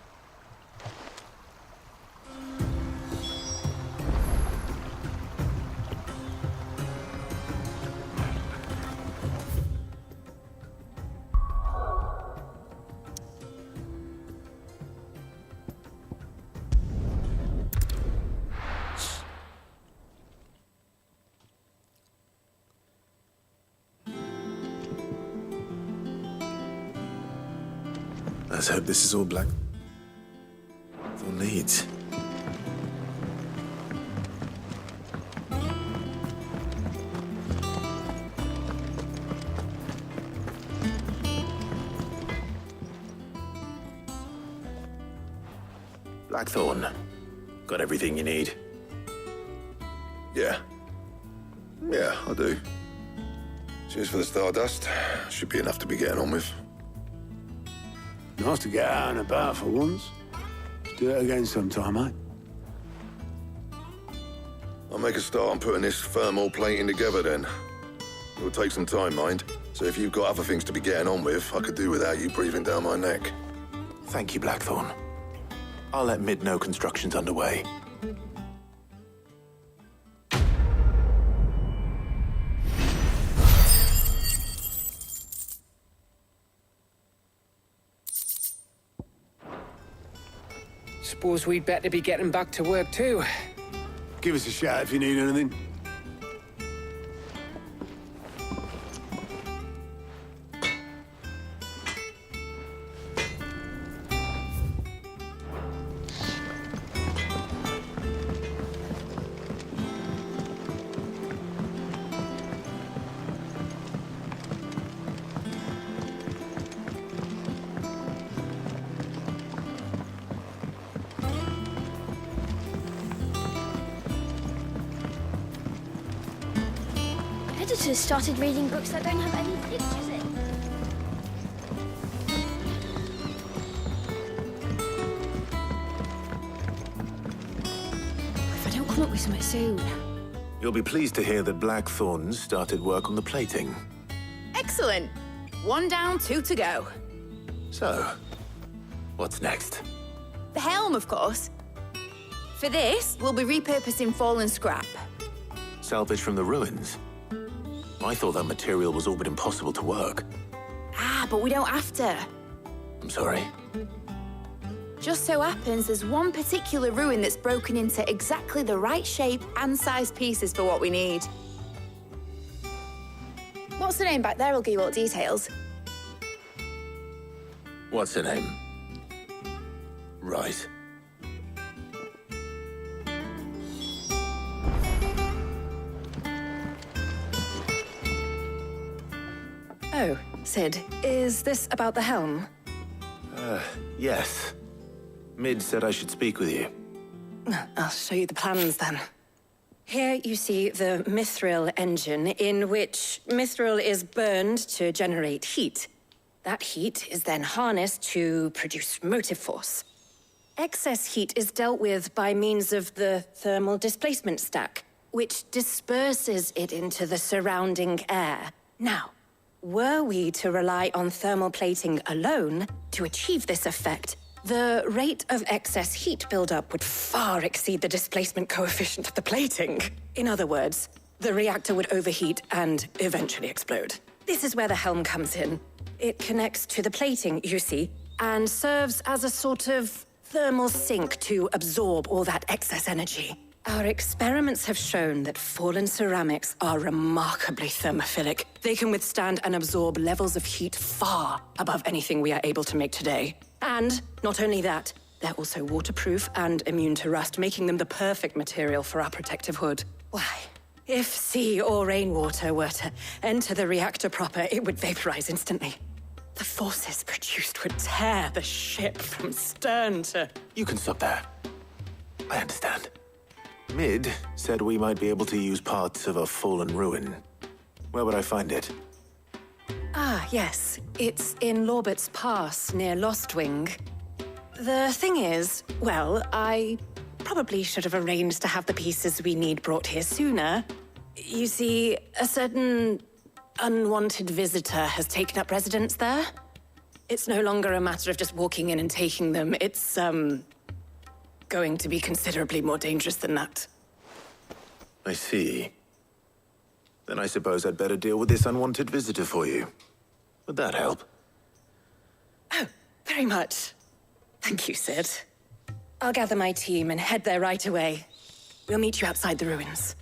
[SPEAKER 3] Let's hope this is all Blackthorn needs. Blackthorn, got everything you need?
[SPEAKER 12] Yeah. Yeah, I do. Cheers for the Stardust. Should be enough to be getting on with.
[SPEAKER 2] Nice to get out and about for once. Let's do it again sometime, mate.
[SPEAKER 12] I'll make a start on putting this thermal plating together then. It will take some time, mind. So if you've got other things to be getting on with, I could do without you breathing down my neck.
[SPEAKER 3] Thank you, Blackthorn. I'll let Mid know construction's underway.
[SPEAKER 4] Suppose we'd better be getting back to work too.
[SPEAKER 2] Give us a shout if you need anything.
[SPEAKER 8] Editors started reading books that don't have any pictures in. If I don't come up with something soon.
[SPEAKER 3] You'll be pleased to hear that Blackthorn started work on the plating.
[SPEAKER 11] Excellent. 1 down, 2 to go.
[SPEAKER 3] So, what's next?
[SPEAKER 11] The helm, of course. For this, we'll be repurposing fallen scrap.
[SPEAKER 3] Salvage from the ruins? I thought that material was all but impossible to work.
[SPEAKER 11] Ah, but we don't have to.
[SPEAKER 3] I'm sorry.
[SPEAKER 11] Just so happens there's one particular ruin that's broken into exactly the right shape and size pieces for what we need. What's the name back there? I'll give you all the details.
[SPEAKER 3] What's her name? Right.
[SPEAKER 13] Oh, Sid, is this about the helm?
[SPEAKER 3] Yes. Mid said I should speak with you.
[SPEAKER 13] I'll show you the plans then. Here you see the mithril engine, in which mithril is burned to generate heat. That heat is then harnessed to produce motive force. Excess heat is dealt with by means of the thermal displacement stack, which disperses it into the surrounding air. Now, were we to rely on thermal plating alone to achieve this effect, the rate of excess heat buildup would far exceed the displacement coefficient of the plating. In other words, the reactor would overheat and eventually explode. This is where the helm comes in. It connects to the plating, you see, and serves as a sort of thermal sink to absorb all that excess energy. Our experiments have shown that fallen ceramics are remarkably thermophilic. They can withstand and absorb levels of heat far above anything we are able to make today. And not only that, they're also waterproof and immune to rust, making them the perfect material for our protective hood. Why, if sea or rainwater were to enter the reactor proper, it would vaporize instantly. The forces produced would tear the ship from stern to...
[SPEAKER 3] You can stop there. I understand. Mid said we might be able to use parts of a fallen ruin. Where would I find it?
[SPEAKER 13] Ah, yes. It's in Lorbert's Pass, near Lostwing. The thing is, well, I probably should have arranged to have the pieces we need brought here sooner. You see, a certain unwanted visitor has taken up residence there. It's no longer a matter of just walking in and taking them. It's, going to be considerably more dangerous than that.
[SPEAKER 3] I see. Then I suppose I'd better deal with this unwanted visitor for you. Would that help?
[SPEAKER 13] Oh, very much. Thank you, Sid. I'll gather my team and head there right away. We'll meet you outside the ruins.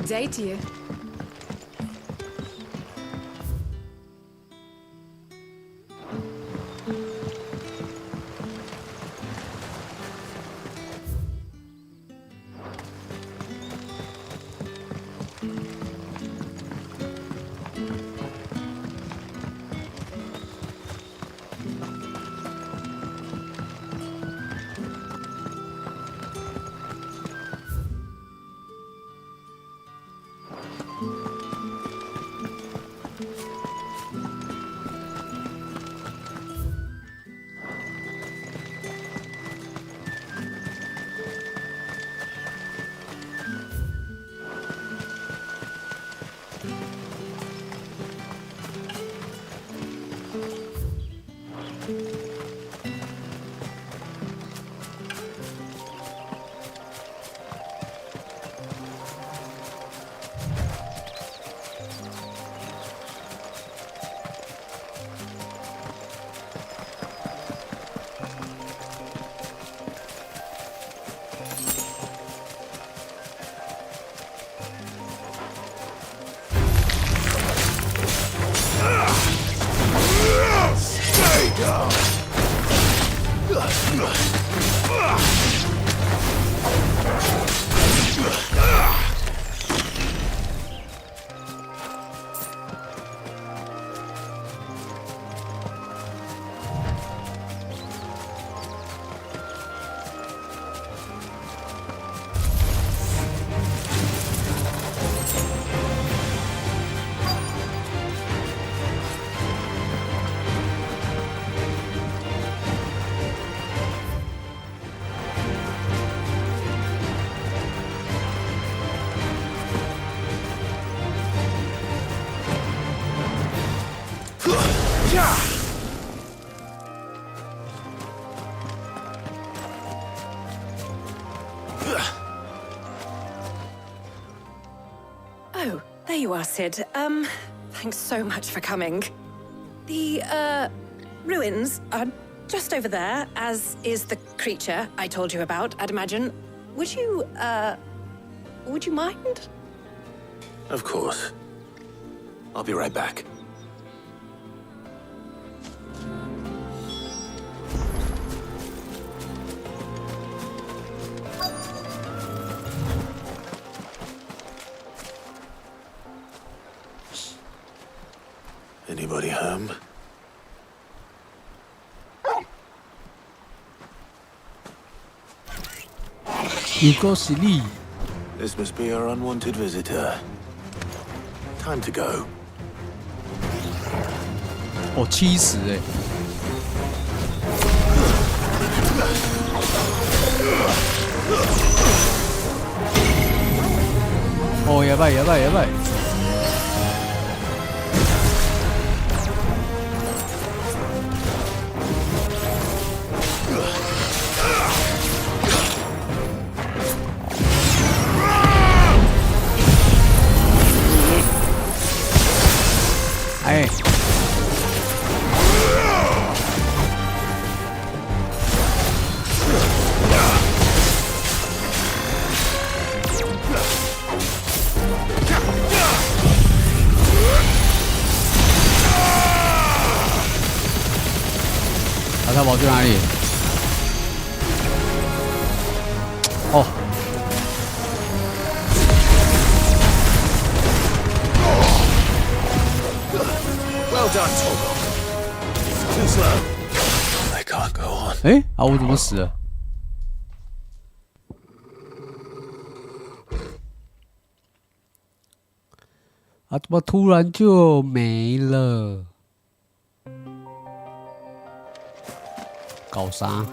[SPEAKER 14] day to you.
[SPEAKER 13] Oh, there you are, Sid. Thanks so much for coming. The, ruins are just over there, as is the creature I told you about, I'd imagine. Would you mind?
[SPEAKER 3] Of course. I'll be right back. Anybody home?
[SPEAKER 1] You go sleep.
[SPEAKER 3] This must be our unwanted visitor. Time to go.
[SPEAKER 1] 哦，70哎。哦，やばいやばいやばい。哎。他跑去哪里？哦。
[SPEAKER 3] Well done, Togo. Too slow. I can't go on.
[SPEAKER 1] 哎，啊，我怎么死了？啊，怎么突然就没了？搞啥？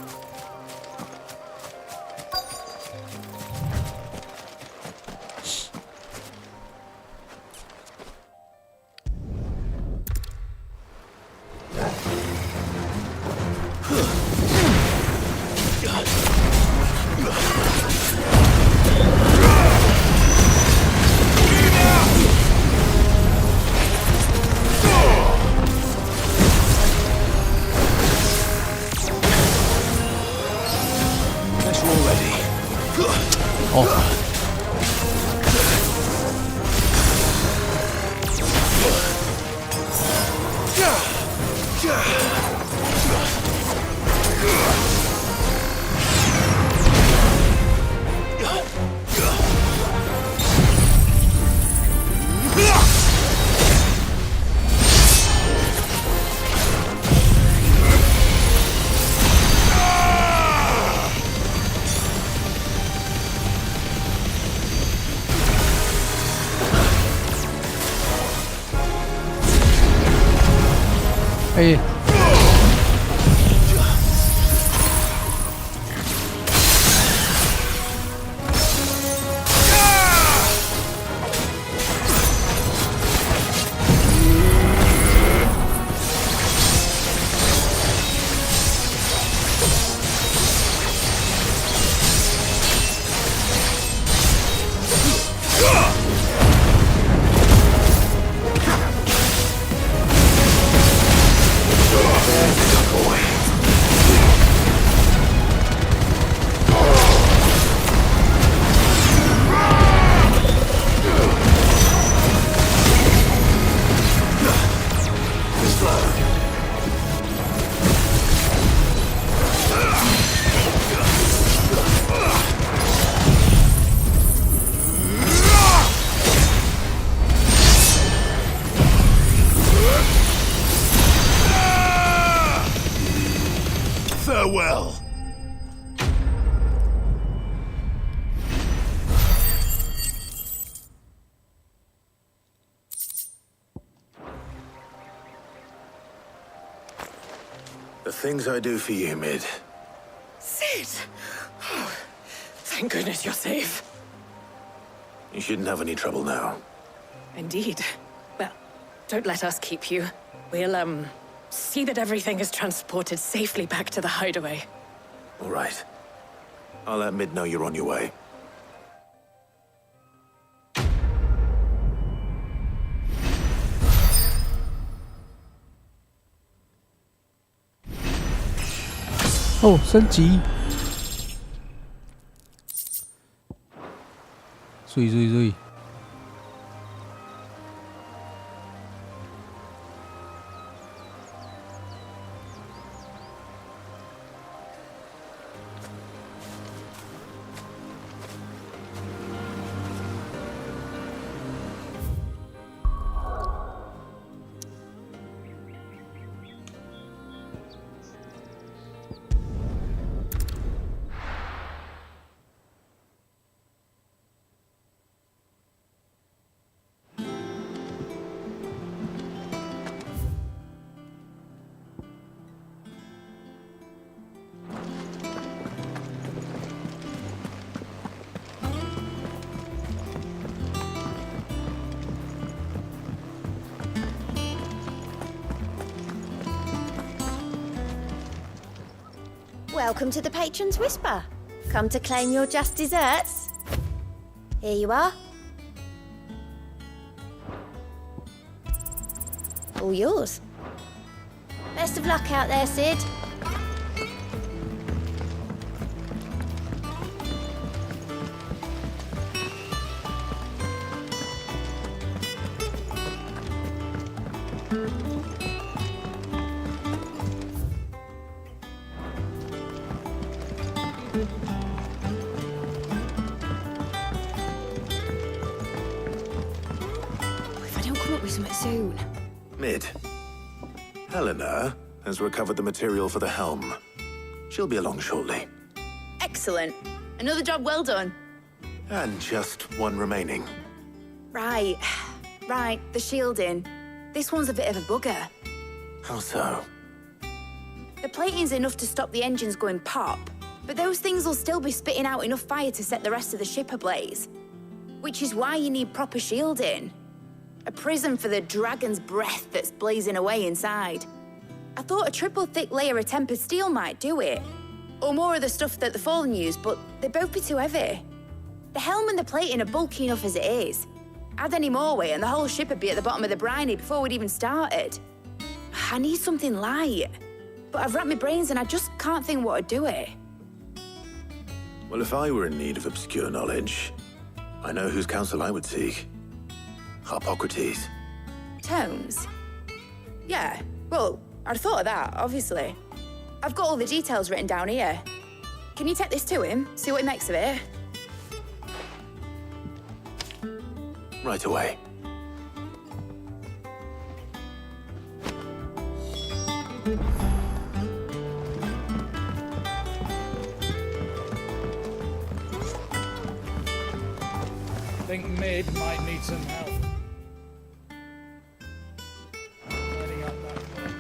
[SPEAKER 12] Farewell.
[SPEAKER 3] The things I do for you, Mid.
[SPEAKER 13] Sid! Oh, thank goodness you're safe.
[SPEAKER 3] You shouldn't have any trouble now.
[SPEAKER 13] Indeed. Well, don't let us keep you. We'll, see that everything is transported safely back to the hideaway.
[SPEAKER 3] All right. I'll let Mid know you're on your way.
[SPEAKER 1] 哦，升级，注意注意注意！Welcome
[SPEAKER 14] to the Patron's Whisper. Come to claim your just desserts? Here you are. All yours. Best of luck out there, Sid.
[SPEAKER 11] If I don't come up with something soon.
[SPEAKER 3] Mid. Helena has recovered the material for the helm. She'll be along shortly.
[SPEAKER 11] Excellent. Another job well done.
[SPEAKER 3] And just one remaining.
[SPEAKER 11] Right. Right, the shielding. This one's a bit of a bugger.
[SPEAKER 3] How so?
[SPEAKER 11] The plating's enough to stop the engines going pop, but those things will still be spitting out enough fire to set the rest of the ship ablaze. Which is why you need proper shielding. A prison for the dragon's breath that's blazing away inside. I thought a triple thick layer of tempered steel might do it. Or more of the stuff that the Fallen use, but they'd both be too heavy. The helm and the plating are bulky enough as it is. Add any more weight and the whole ship would be at the bottom of the briny before we'd even started. I need something light. But I've racked my brains and I just can't think what would do it.
[SPEAKER 3] Well, if I were in need of obscure knowledge, I know whose counsel I would seek. Harpocrates.
[SPEAKER 11] Tomes? Yeah, well, I'd thought of that, obviously. I've got all the details written down here. Can you take this to him, see what he makes of it?
[SPEAKER 3] Right away.
[SPEAKER 15] Think Mid might need some help. Heading up that way.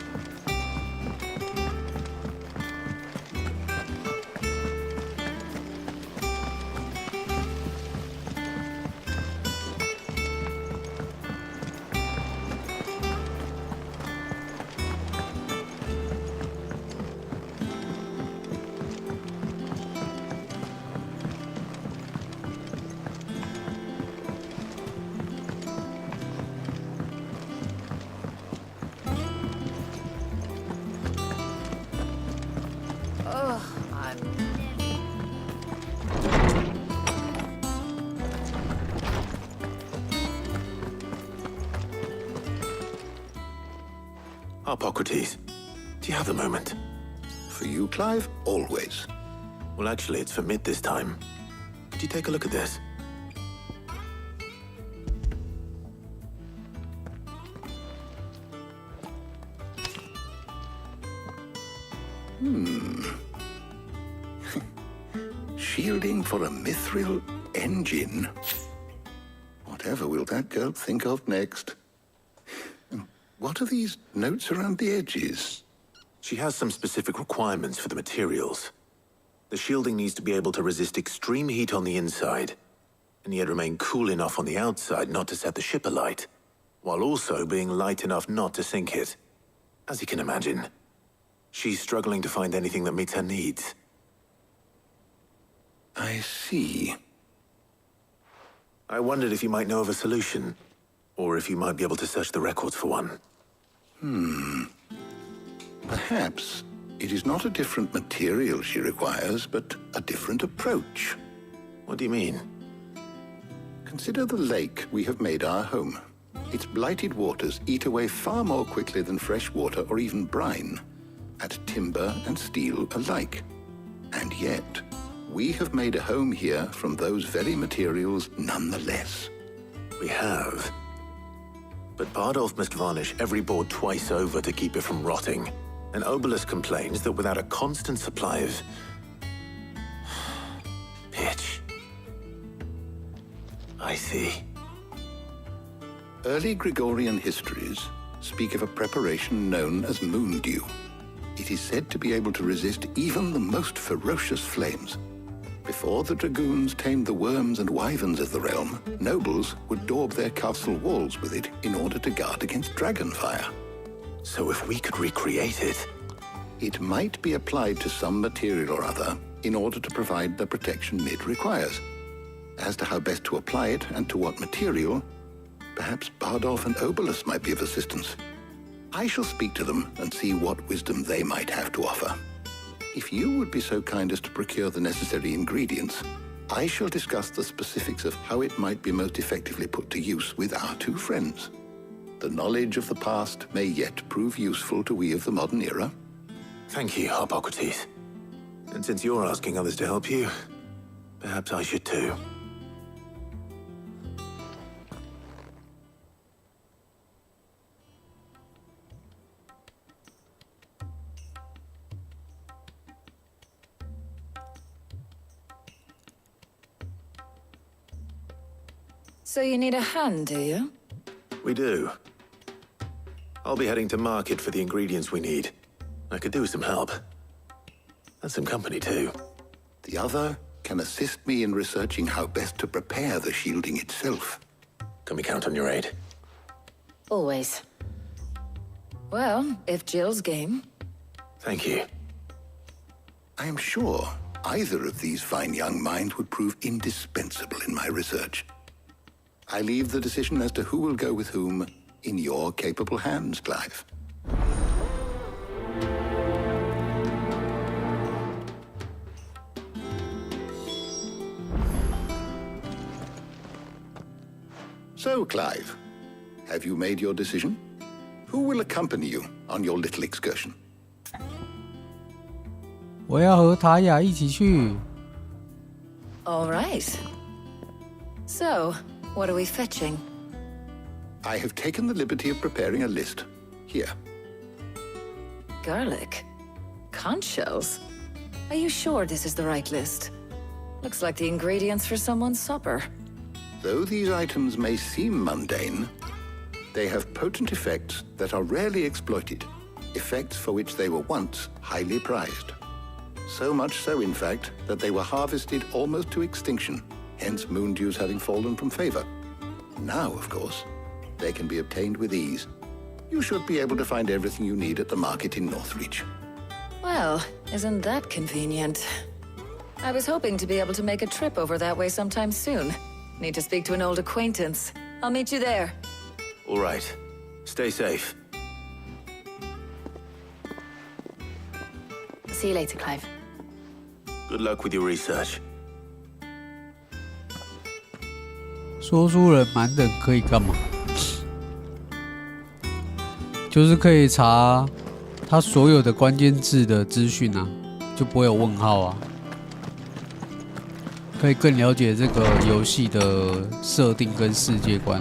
[SPEAKER 3] Harpocrates, do you have a moment?
[SPEAKER 7] For you, Clive, always.
[SPEAKER 3] Well, actually, it's for Mid this time. Could you take a look at this?
[SPEAKER 7] Shielding for a mithril engine? Whatever will that girl think of next? What are these notes around the edges?
[SPEAKER 3] She has some specific requirements for the materials. The shielding needs to be able to resist extreme heat on the inside, and yet remain cool enough on the outside not to set the ship alight, while also being light enough not to sink it. As you can imagine, she's struggling to find anything that meets her needs.
[SPEAKER 7] I see.
[SPEAKER 3] I wondered if you might know of a solution, or if you might be able to search the records for one.
[SPEAKER 7] Perhaps it is not a different material she requires, but a different approach.
[SPEAKER 3] What do you mean?
[SPEAKER 7] Consider the lake we have made our home. Its blighted waters eat away far more quickly than fresh water or even brine, at timber and steel alike. And yet, we have made a home here from those very materials nonetheless.
[SPEAKER 3] We have. But Bardolph must varnish every board twice over to keep it from rotting. And Obelus complains that without a constant supply of pitch. I see.
[SPEAKER 7] Early Gregorian histories speak of a preparation known as moon dew. It is said to be able to resist even the most ferocious flames. Before the dragoons tamed the worms and wyverns of the realm, nobles would daub their castle walls with it in order to guard against dragon fire.
[SPEAKER 3] So if we could recreate it...
[SPEAKER 7] It might be applied to some material or other in order to provide the protection Mid requires. As to how best to apply it and to what material, perhaps Bardolph and Obelus might be of assistance. I shall speak to them and see what wisdom they might have to offer. If you would be so kind as to procure the necessary ingredients, I shall discuss the specifics of how it might be most effectively put to use with our two friends. The knowledge of the past may yet prove useful to we of the modern era.
[SPEAKER 3] Thank you, Hippocrates. And since you're asking others to help you, perhaps I should too.
[SPEAKER 6] So you need a hand, do you?
[SPEAKER 3] We do. I'll be heading to market for the ingredients we need. I could do with some help. And some company, too.
[SPEAKER 7] The other can assist me in researching how best to prepare the shielding itself.
[SPEAKER 3] Can we count on your aid?
[SPEAKER 6] Always. Well, if Jill's game.
[SPEAKER 3] Thank you.
[SPEAKER 7] I am sure either of these fine young minds would prove indispensable in my research. I leave the decision as to who will go with whom in your capable hands, Clive. So, Clive, have you made your decision? Who will accompany you on your little excursion?
[SPEAKER 1] 我要和塔雅一起去。
[SPEAKER 6] All right. So, what are we fetching?
[SPEAKER 7] I have taken the liberty of preparing a list. Here.
[SPEAKER 6] Garlic. Conch shells. Are you sure this is the right list? Looks like the ingredients for someone's supper.
[SPEAKER 7] Though these items may seem mundane, they have potent effects that are rarely exploited, effects for which they were once highly prized. So much so, in fact, that they were harvested almost to extinction, hence moon dews having fallen from favor. Now, of course, they can be obtained with ease. You should be able to find everything you need at the market in Northreach.
[SPEAKER 6] Well, isn't that convenient? I was hoping to be able to make a trip over that way sometime soon. Need to speak to an old acquaintance. I'll meet you there.
[SPEAKER 3] All right. Stay safe.
[SPEAKER 11] See you later, Clive.
[SPEAKER 3] Good luck with your research.
[SPEAKER 1] 说书人蛮人可以干嘛？就是可以查他所有的关键字的资讯啊，就不会有问号啊。可以更了解这个游戏的设定跟世界观。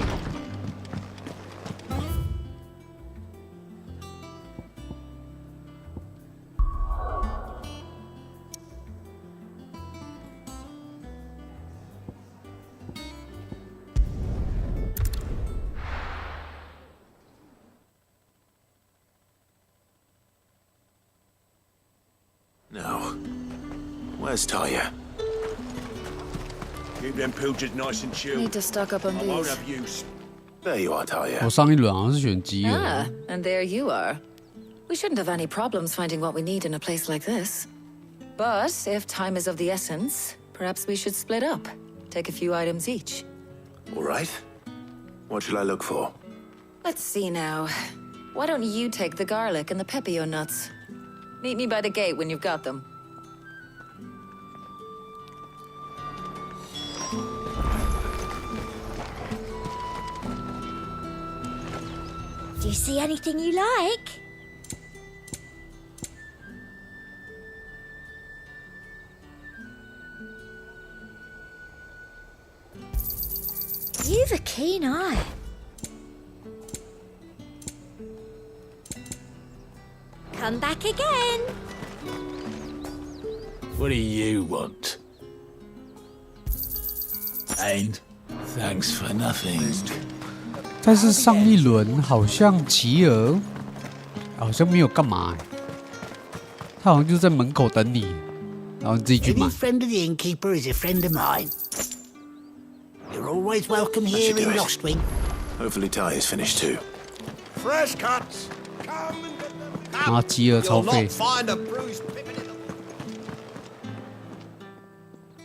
[SPEAKER 3] Where's Talia?
[SPEAKER 2] Keep them pilchards nice and chilled.
[SPEAKER 6] Need to stock up on
[SPEAKER 2] I won't
[SPEAKER 6] these.
[SPEAKER 2] have use.
[SPEAKER 3] There you are, Talia.
[SPEAKER 1] 我上一轮好像是选鸡鹅。
[SPEAKER 6] Ah, and there you are. We shouldn't have any problems finding what we need in a place like this. But if time is of the essence, perhaps we should split up. Take a few items each.
[SPEAKER 3] All right. What shall I look for?
[SPEAKER 6] Let's see now. Why don't you take the garlic and the pepio nuts? Meet me by the gate when you've got them.
[SPEAKER 14] Do you see anything you like? You've a keen eye. Come back again.
[SPEAKER 2] What do you want? And thanks for nothing.
[SPEAKER 1] 但是上一轮好像吉儿好像没有干嘛，他好像就在门口等你，然后你自己去买
[SPEAKER 16] Any。friend of the innkeeper is a friend of mine. You're always welcome here
[SPEAKER 3] do
[SPEAKER 16] in
[SPEAKER 3] it.
[SPEAKER 16] Lostwing.
[SPEAKER 3] Hopefully Talia's finished too.
[SPEAKER 2] Fresh cuts. Come and get them.
[SPEAKER 1] 然后吉儿超
[SPEAKER 2] You'll
[SPEAKER 1] 费
[SPEAKER 2] not，find a bruised pippin in the...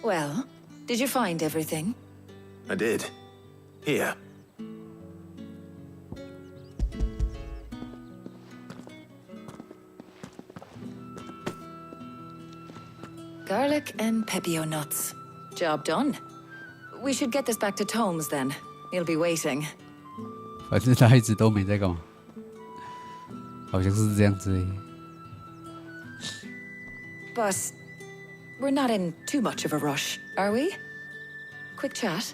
[SPEAKER 6] Well, did you find everything?
[SPEAKER 3] I did. Here.
[SPEAKER 6] Garlic and pepio nuts. Job done. We should get this back to Tomes then. He'll be waiting.
[SPEAKER 1] 反正他一直都没在干嘛，好像是这样子而已。
[SPEAKER 6] But we're not in too much of a rush, are we? Quick chat.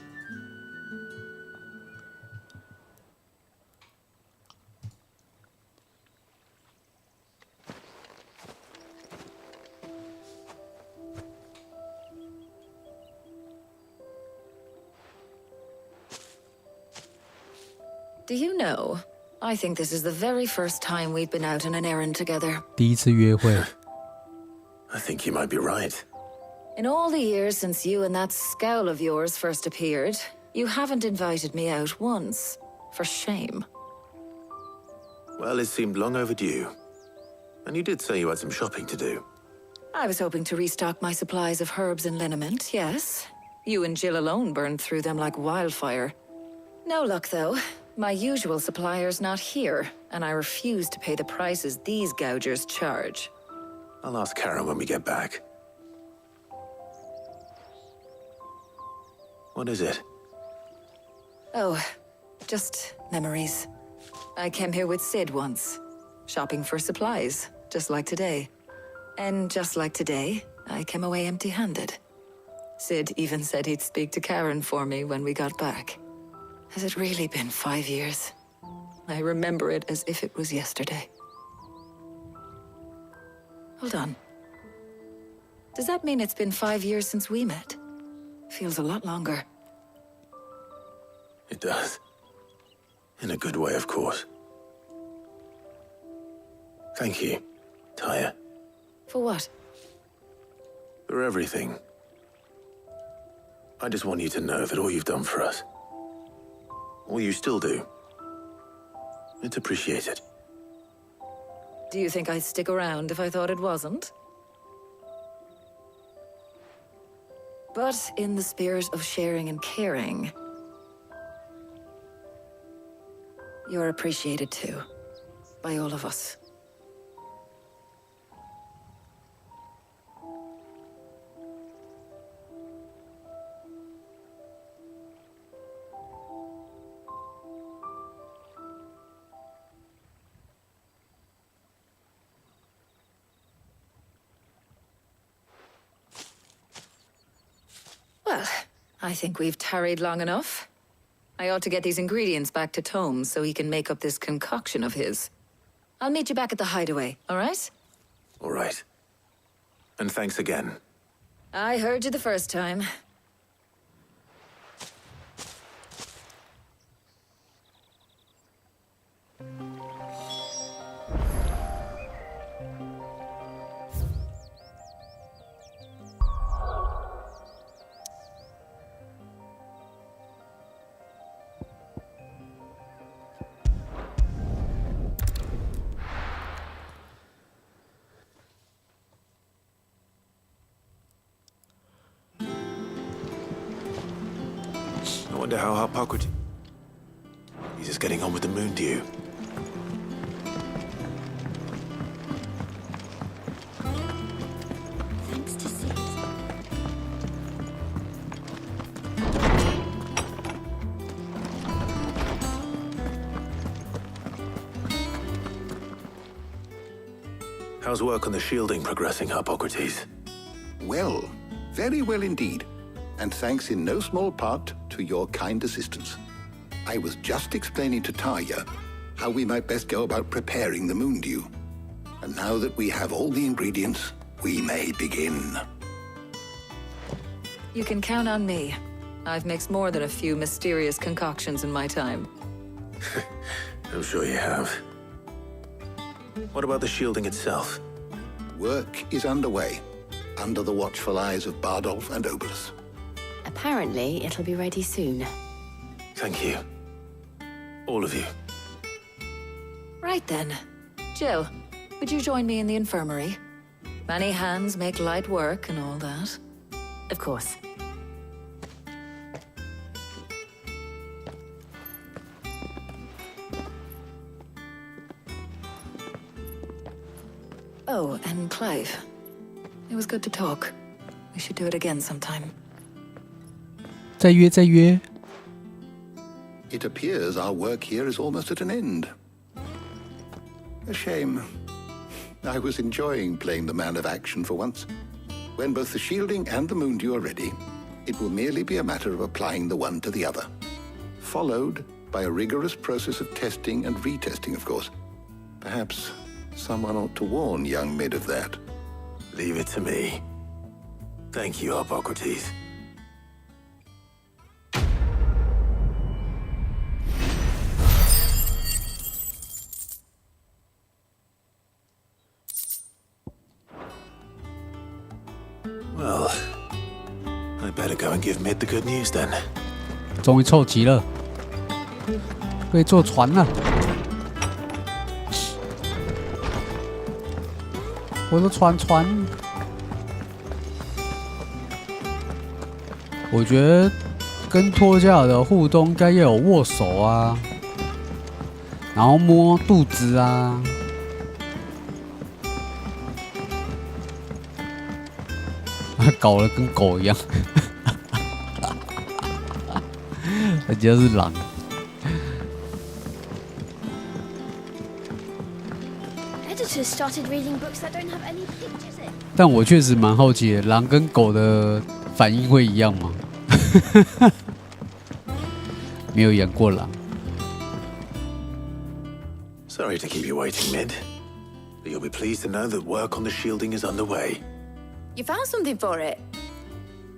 [SPEAKER 6] Do you know, I think this is the very first time we've been out on an errand together.
[SPEAKER 1] 第一次约会，
[SPEAKER 3] I think you might be right.
[SPEAKER 6] In all the years since you and that scowl of yours first appeared, you haven't invited me out once. For shame.
[SPEAKER 3] Well, it seemed long overdue. And you did say you had some shopping to do.
[SPEAKER 6] I was hoping to restock my supplies of herbs and liniment, yes. You and Jill alone burned through them like wildfire. No luck, though. My usual supplier's not here, and I refuse to pay the prices these gougers charge.
[SPEAKER 3] I'll ask Karen when we get back. What is it?
[SPEAKER 6] Oh, just memories. I came here with Sid once, shopping for supplies, just like today. And just like today, I came away empty-handed. Sid even said he'd speak to Karen for me when we got back. Has it really been 5 years? I remember it as if it was yesterday. Hold on. Does that mean it's been 5 years since we met? Feels a lot longer.
[SPEAKER 3] It does. In a good way, of course. Thank you, Taya,
[SPEAKER 6] For what?
[SPEAKER 3] for everything. I just want you to know that all you've done for us, all you still do, it's appreciated.
[SPEAKER 6] Do you think I'd stick around if I thought it wasn't? But in the spirit of sharing and caring, you're appreciated too, by all of us. Well, I think we've tarried long enough. I ought to get these ingredients back to Tomes so he can make up this concoction of his. I'll meet you back at the hideaway, all right?
[SPEAKER 3] All right. And thanks again.
[SPEAKER 6] I heard you the first time.
[SPEAKER 3] Wonder how Hippocrates is getting on with the moon dew.
[SPEAKER 8] Thanks to Sid.
[SPEAKER 3] How's work on the shielding progressing, Hippocrates?
[SPEAKER 7] Well, very well indeed. And thanks in no small part to your kind assistance. I was just explaining to Tarja how we might best go about preparing the moon dew. And now that we have all the ingredients, we may begin.
[SPEAKER 6] You can count on me. I've mixed more than a few mysterious concoctions in my time.
[SPEAKER 3] I'm sure you have. What about the shielding itself?
[SPEAKER 7] Work is underway, under the watchful eyes of Bardolph and Obolus.
[SPEAKER 14] Apparently, it'll be ready soon.
[SPEAKER 3] Thank you. All of you.
[SPEAKER 6] Right then. Jill, would you join me in the infirmary? Many hands make light work and all that.
[SPEAKER 14] Of course.
[SPEAKER 6] Oh, and Clive. It was good to talk. We should do it again sometime.
[SPEAKER 1] 再约再约。
[SPEAKER 7] It appears our work here is almost at an end. A shame. I was enjoying playing the man of action for once. When both the shielding and the moon dew are ready, it will merely be a matter of applying the one to the other. Followed by a rigorous process of testing and retesting, of course. Perhaps someone ought to warn young Mid of that.
[SPEAKER 3] Leave it to me. Thank you, Hippocrates. Well, I better go and give Mid the good news then.
[SPEAKER 1] 终于凑齐了，可以坐船了。我的船，我觉得跟托加尔的互动应该要有握手啊，然后摸肚子啊。搞得跟狗一样，人家是狼。
[SPEAKER 8] Editors started reading books that don't have any pictures in.
[SPEAKER 1] 但我确实蛮好奇的，狼跟狗的反应会一样吗？没有养过狼。
[SPEAKER 3] Sorry to keep you waiting, Mid. But you'll be pleased to know that work on the shielding is underway.
[SPEAKER 11] You found something for it?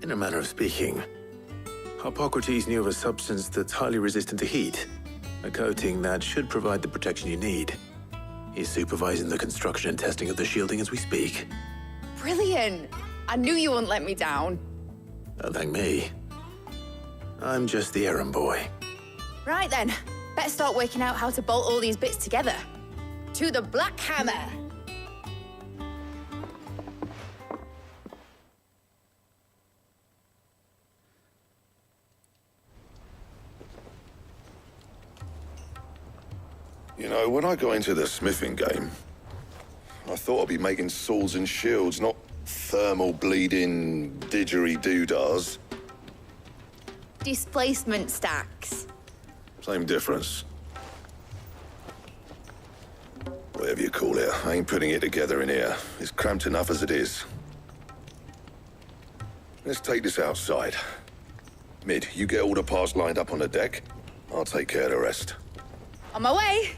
[SPEAKER 3] In a manner of speaking, Hippocrates knew of a substance that's highly resistant to heat, a coating that should provide the protection you need. He's supervising the construction and testing of the shielding as we speak.
[SPEAKER 11] Brilliant! I knew you wouldn't let me down.
[SPEAKER 3] Don't thank me. I'm just the errand boy.
[SPEAKER 11] Right then, better start working out how to bolt all these bits together. To the Black Hammer!
[SPEAKER 12] You know, when I got into the smithing game, I thought I'd be making swords and shields, not thermal bleeding didgeridoo-dahs.
[SPEAKER 11] Displacement stacks.
[SPEAKER 12] Same difference. Whatever you call it, I ain't putting it together in here. It's cramped enough as it is. Let's take this outside. Mid, you get all the parts lined up on the deck. I'll take care of the rest.
[SPEAKER 11] On my way!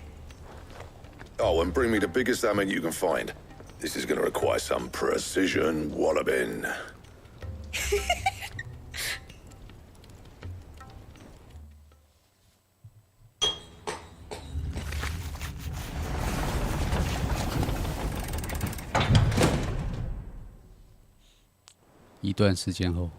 [SPEAKER 12] Oh, and bring me the biggest hammer you can find. This is gonna require some precision walloping.
[SPEAKER 1] 一段时间后，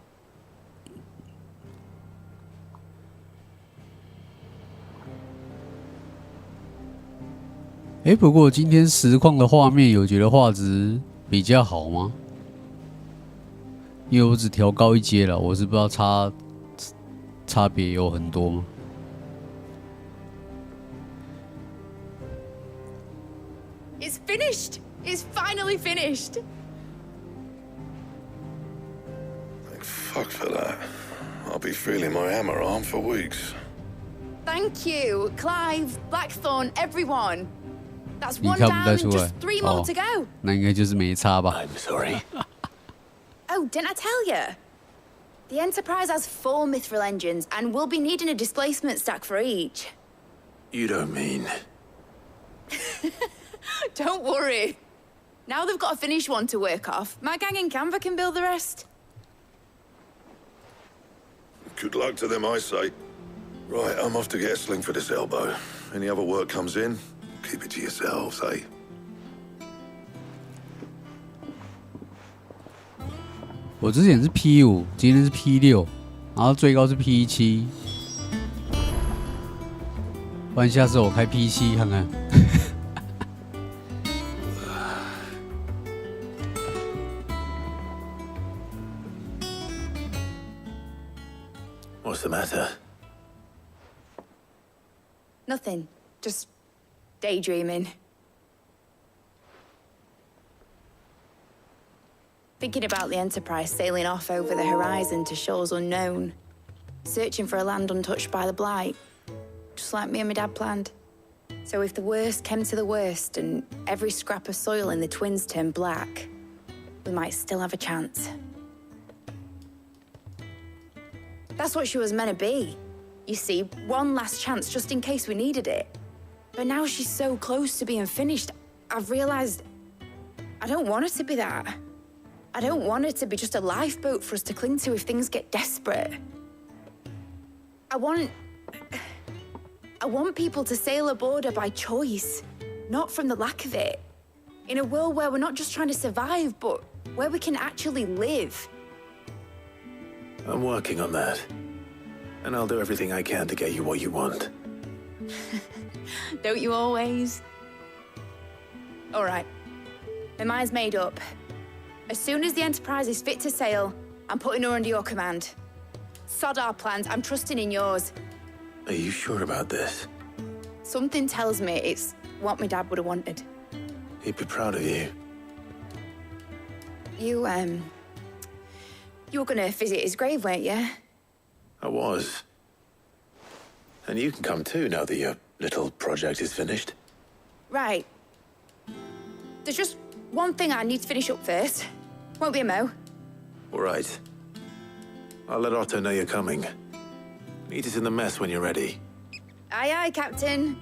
[SPEAKER 1] 不过今天实况的画面有觉得画质比较好吗？因为我只调高一阶了，我是不知道差别有很多吗？
[SPEAKER 11] It's finished! It's finally finished!
[SPEAKER 12] Thank fuck for that. I'll be feeling my hammer arm for weeks.
[SPEAKER 11] Thank you, Clive, Blackthorn, everyone. That's
[SPEAKER 1] 你
[SPEAKER 11] one
[SPEAKER 1] 看不
[SPEAKER 11] down
[SPEAKER 1] 太
[SPEAKER 11] and
[SPEAKER 1] 出来
[SPEAKER 11] just 3 more
[SPEAKER 1] 哦
[SPEAKER 11] to go.
[SPEAKER 1] 那应该就是没差吧
[SPEAKER 3] I'm sorry.
[SPEAKER 11] Oh, didn't I tell you? The Enterprise has 4 mithril engines, and we'll be needing a displacement stack for each.
[SPEAKER 3] You don't mean...
[SPEAKER 11] Don't worry. Now they've got a finished one to work off. My gang in Canva can build the rest.
[SPEAKER 12] Good luck to them, I say. Right, I'm off to get a sling for this elbow. Any other work comes in, keep it to yourselves, eh?
[SPEAKER 1] 我之前是 P5， 今天是 P6， 然后最高是 P7。不然下次我开 P7 看看。
[SPEAKER 3] What's the matter?
[SPEAKER 11] Nothing. Just daydreaming. Thinking about the Enterprise sailing off over the horizon to shores unknown. Searching for a land untouched by the Blight. Just like me and my dad planned. So if the worst came to the worst and every scrap of soil in the Twins turned black, we might still have a chance. That's what she was meant to be. You see, one last chance just in case we needed it. But now she's so close to being finished, I've realized I don't want her to be that. I don't want her to be just a lifeboat for us to cling to if things get desperate. I want people to sail aboard her by choice, not from the lack of it. In a world where we're not just trying to survive, but where we can actually live.
[SPEAKER 3] I'm working on that. And I'll do everything I can to get you what you want.
[SPEAKER 11] Don't you always? All right. My mind's made up. As soon as the Enterprise is fit to sail, I'm putting her under your command. Sod our plans, I'm trusting in yours.
[SPEAKER 3] Are you sure about this?
[SPEAKER 11] Something tells me it's what my dad would have wanted.
[SPEAKER 3] He'd be proud of you.
[SPEAKER 11] You were gonna visit his grave, weren't you?
[SPEAKER 3] I was. And you can come too now that your little project is finished.
[SPEAKER 11] Right. There's just one thing I need to finish up first. Won't be a mo.
[SPEAKER 3] All right. I'll let Otto know you're coming. Meet us in the mess when you're ready.
[SPEAKER 11] Aye, aye, Captain.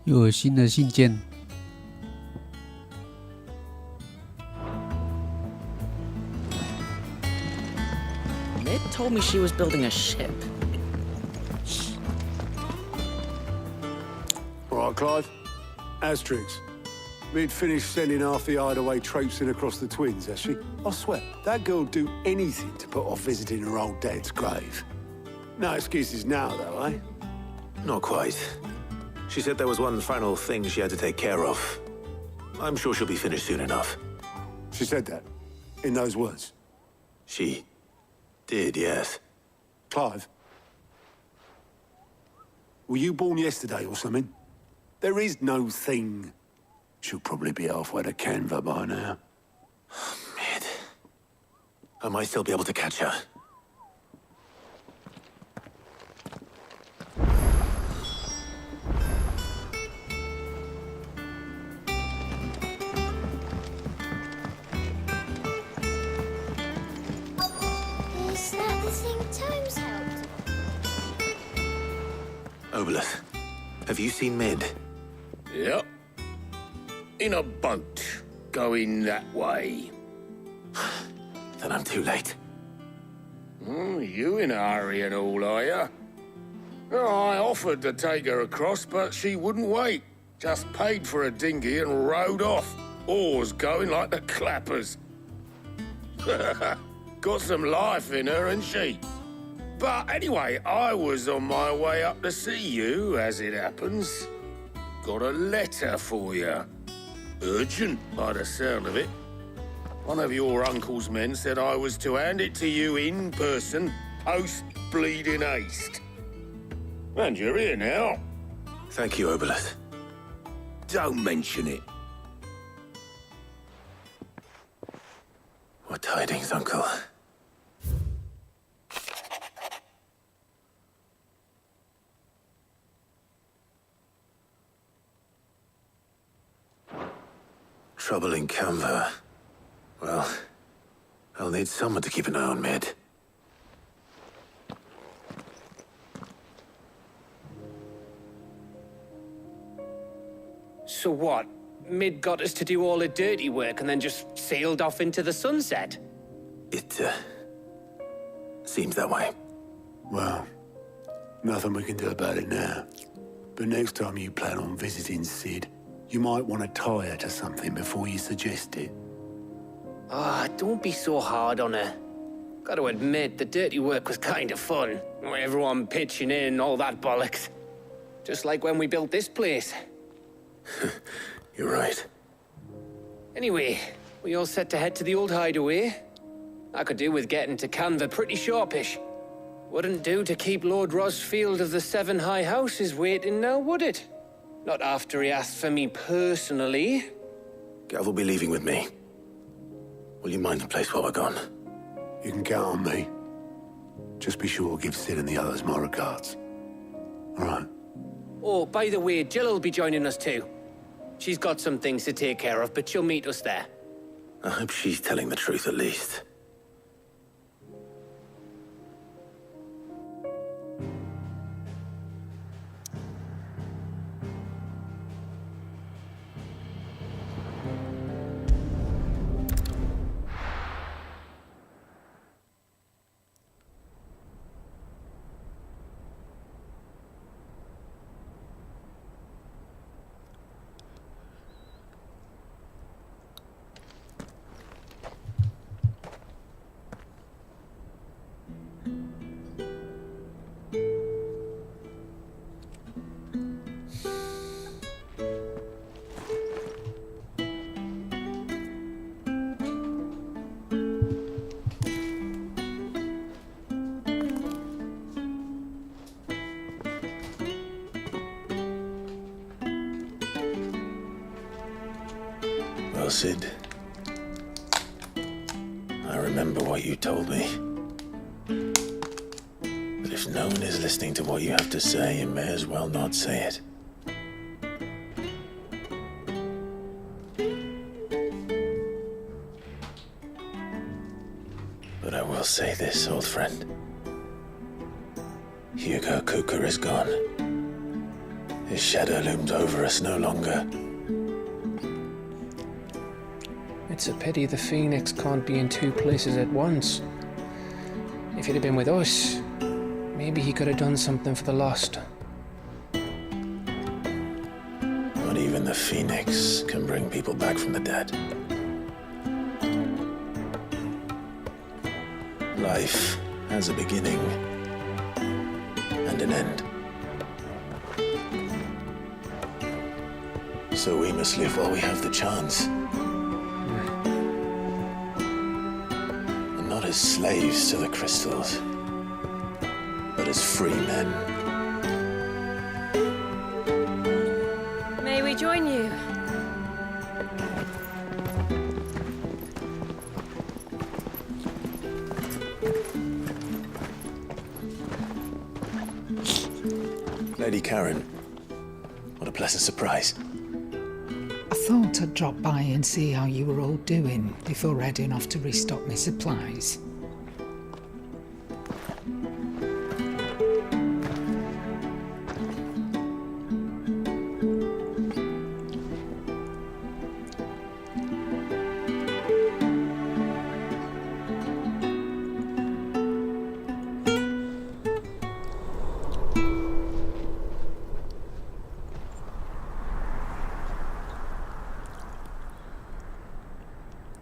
[SPEAKER 1] Ned 又有新的信件。
[SPEAKER 9] Ned told me she was building a ship.
[SPEAKER 2] All right, Clive. Asterix. Mid finished sending half the hideaway traipsing across the Twins, has she? I swear, that girl'd do anything to put off visiting her old dad's grave. No excuses now, though, eh?
[SPEAKER 3] Not quite. She said there was one final thing she had to take care of. I'm sure she'll be finished soon enough.
[SPEAKER 2] She said that? In those words?
[SPEAKER 3] She did, yes.
[SPEAKER 2] Clive? Were you born yesterday or something? There is no thing. She'll probably be halfway to Canva by now.
[SPEAKER 3] Mid. I might still be able to catch her.
[SPEAKER 8] Is that the thing Tomes helped?
[SPEAKER 3] Obolus, have you seen Mid?
[SPEAKER 17] Yep. In a boat, going that way.
[SPEAKER 3] Then I'm too late.
[SPEAKER 17] You in a hurry and all, are you? I offered to take her across, but she wouldn't wait. Just paid for a dinghy and rowed off. Oars going like the clappers. Got some life in her, ain't she? But anyway, I was on my way up to see you, as it happens. Got a letter for you. Urgent, by the sound of it. One of your uncle's men said I was to hand it to you in person, post-bleeding haste. And you're here now.
[SPEAKER 3] Thank you, Obelith.
[SPEAKER 17] Don't mention it.
[SPEAKER 3] What tidings, Uncle? Trouble in Canva. Well, I'll need someone to keep an eye on Mid.
[SPEAKER 4] So what? Mid got us to do all the dirty work and then just sailed off into the sunset?
[SPEAKER 3] It, seems that way.
[SPEAKER 2] Well, nothing we can do about it now. But next time you plan on visiting Sid, you might want to tie her to something before you suggest it.
[SPEAKER 4] Ah, don't be so hard on her. Got to admit, the dirty work was kind of fun. Everyone pitching in, all that bollocks. Just like when we built this place.
[SPEAKER 3] You're right.
[SPEAKER 4] Anyway, we all set to head to the old hideaway. I could do with getting to Canva pretty sharpish. Wouldn't do to keep Lord Rosfield of the Seven High Houses waiting now, would it? Not after he asked for me personally.
[SPEAKER 3] Gav will be leaving with me. Will you mind the place while we're gone?
[SPEAKER 2] You can count on me. Just be sure to give Sid and the others my regards. All right.
[SPEAKER 4] Oh, by the way, Jill will be joining us too. She's got some things to take care of, but she'll meet us there.
[SPEAKER 3] I hope she's telling the truth at least. Well, Sid, I remember what you told me. But if no one is listening to what you have to say, you may as well not say it. But I will say this, old friend. Hugo Kuka is gone. His shadow looms over us no longer.
[SPEAKER 4] It's a pity the Phoenix can't be in two places at once. If he'd have been with us, maybe he could have done something for the lost.
[SPEAKER 3] Not even the Phoenix can bring people back from the dead. Life has a beginning and an end. So we must live while we have the chance. And not as slaves to the crystals, but as free men.
[SPEAKER 8] May we join you?
[SPEAKER 3] Lady Karen, what a pleasant surprise.
[SPEAKER 18] I thought I'd drop by and see how you were all doing before heading off to restock my supplies.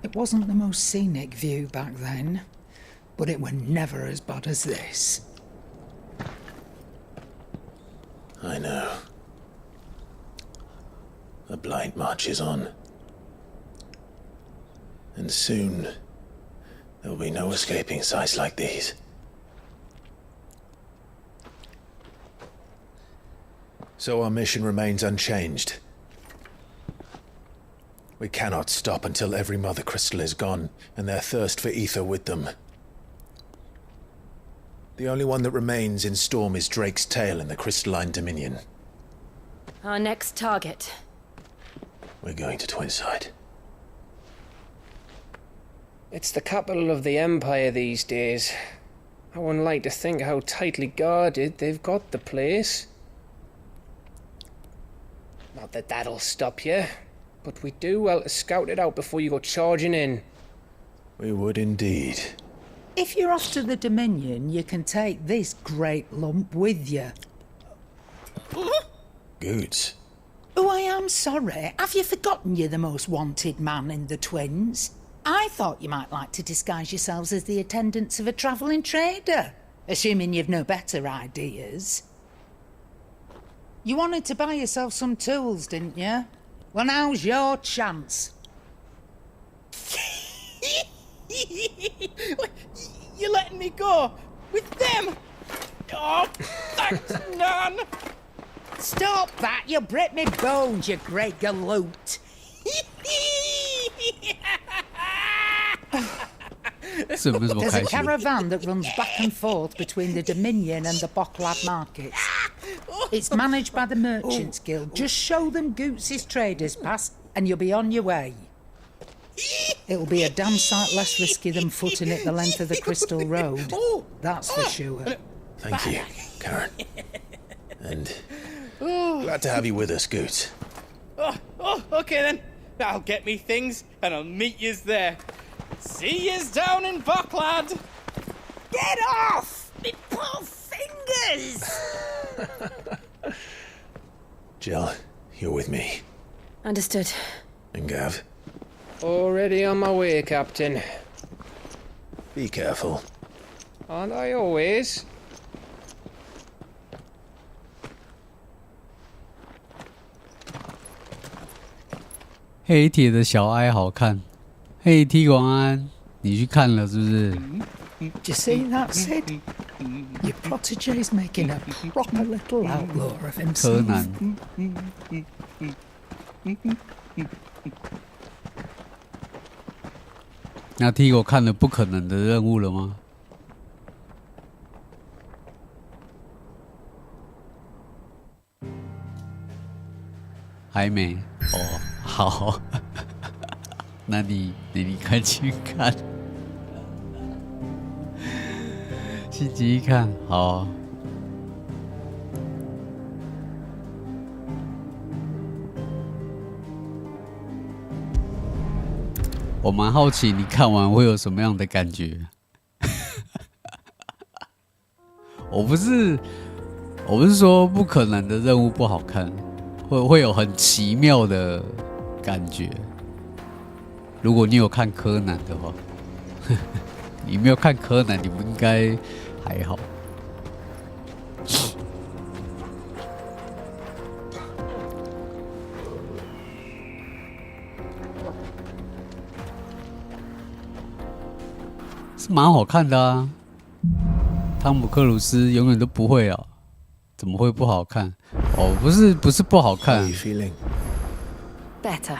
[SPEAKER 18] It wasn't the most scenic view back then, but it were never as bad as this.
[SPEAKER 3] I know. The blight marches on. And soon, there'll be no escaping sights like these. So our mission remains unchanged. We cannot stop until every Mother Crystal is gone, and their thirst for ether with them. The only one that remains in Storm is Drake's tail in the Crystalline Dominion.
[SPEAKER 13] Our next target.
[SPEAKER 3] We're going to Twinside.
[SPEAKER 4] It's the capital of the Empire these days. I wouldn't like to think how tightly guarded they've got the place. Not that that'll stop you, but we do well to scout it out before you go charging in.
[SPEAKER 3] We would indeed.
[SPEAKER 18] If you're off to the Dominion, you can take this great lump with you.
[SPEAKER 3] Goods.
[SPEAKER 18] Oh, I am sorry. Have you forgotten you're the most wanted man in the Twins? I thought you might like to disguise yourselves as the attendants of a travelling trader, assuming you've no better ideas. You wanted to buy yourself some tools, didn't you? Well, now's your chance.
[SPEAKER 19] You're letting me go with them? Oh, thanks, Nan.
[SPEAKER 18] Stop that! You'll break me bones, you great galoot. There's a caravan that runs back and forth between the Dominion and the Bocklad markets. It's managed by the Merchants Guild. Just show them Goots' traders pass and you'll be on your way. It'll be a damn sight less risky than footing it the length of the Crystal Road. That's for sure.
[SPEAKER 3] Thank you, Karen. And glad to have you with us, Goots.
[SPEAKER 19] Okay then. I'll get me things and I'll meet yous there. See yous down in Bocklad.
[SPEAKER 16] Get off! Me poor fingers!
[SPEAKER 3] Jill, you're with me.
[SPEAKER 13] Understood.
[SPEAKER 3] And Gav?
[SPEAKER 4] Already on my way, Captain.
[SPEAKER 3] Be careful.
[SPEAKER 4] Aren't I always?
[SPEAKER 1] 黑铁的小哀好看。嘿，T 广安，你去看了是不是？
[SPEAKER 18] Do you see that, Sid? Your protege's making a proper little outlaw of himself.
[SPEAKER 1] 柯南。那 T 我看了不可能的任务了吗？还没哦，好，那你赶紧看，星期一看好。我蛮好奇你看完会有什么样的感觉。我不是说不可能的任务不好看，会有很奇妙的感觉。如果你有看柯南的话，你没有看柯南，你不应该还好。是蛮好看的啊，汤姆克鲁斯永远都不会啊，怎么会不好看？哦，不是不好看，
[SPEAKER 5] Better.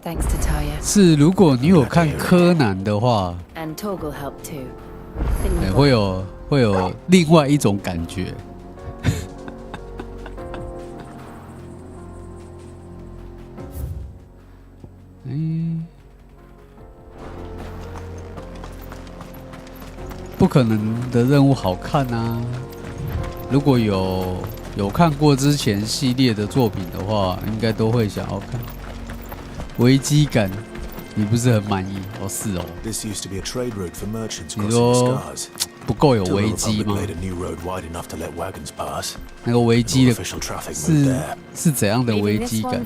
[SPEAKER 5] Thanks to Taya.
[SPEAKER 1] 是如果你有看柯南的话，
[SPEAKER 5] And Torgal helped too.
[SPEAKER 1] 会有另外一种感觉。不可能的任务好看啊！如果有看过之前系列的作品的话，应该都会想要看。危机感，你不是很满意？哦，是哦。你说不够有危机吗？那个危机的是怎样的危机感？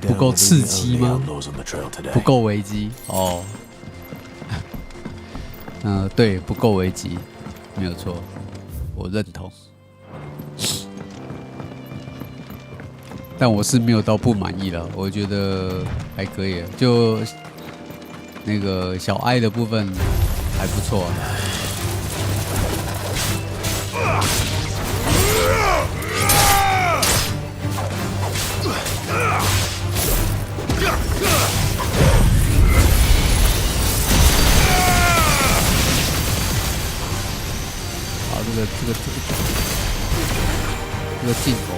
[SPEAKER 1] 不够刺激吗？不够危机哦。对，不够危机。没有错，我认同。但我是没有到不满意了，我觉得还可以，就那个小哀的部分还不错啊。好，这个镜头。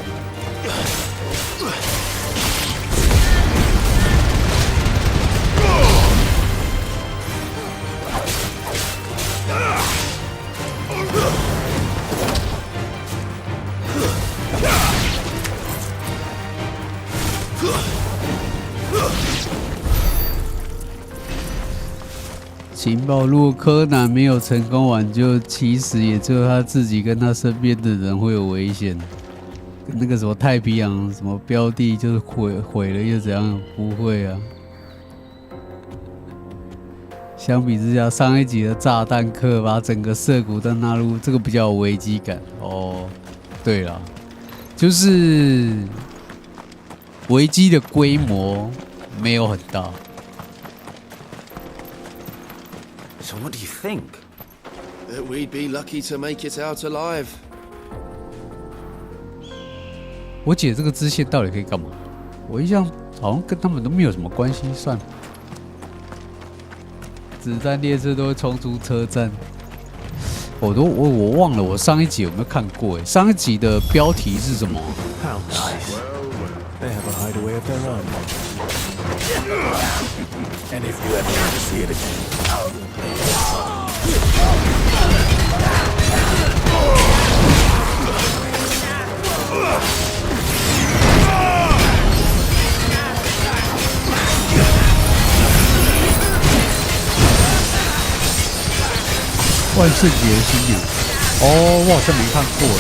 [SPEAKER 1] 情报，如果柯南没有成功挽救，其实也只有他自己跟他身边的人会有危险。那个什么太平洋什么标的就是毁了又怎样？不会啊。相比之下，上一集的炸弹客把整个涩谷都纳入，这个比较有危机感。哦，对了，就是危机的规模没有很大。
[SPEAKER 10] So what do you think?
[SPEAKER 20] That we'd be lucky to make it out alive.
[SPEAKER 1] 我姐这个支线到底可以干嘛？我印象好像跟他们都没有什么关系，算了。子弹列车都会冲出车站，我忘了我上一集有没有看过？上一集的标题是什么
[SPEAKER 3] How nice. They have a hideaway of their own. And if you ever want to see it again. 万圣节新娘，哦，我好像没看过哎。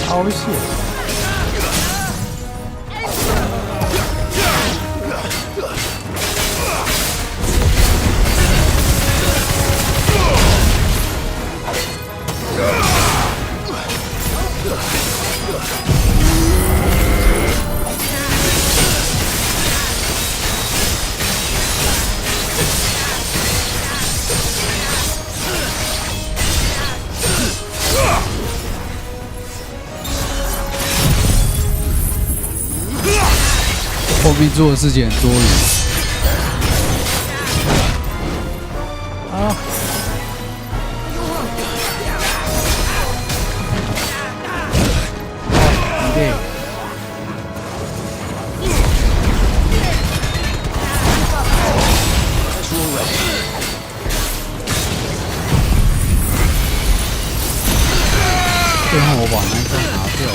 [SPEAKER 3] 好险！后面做的事情很多余啊！对。最后我把那张拿掉了。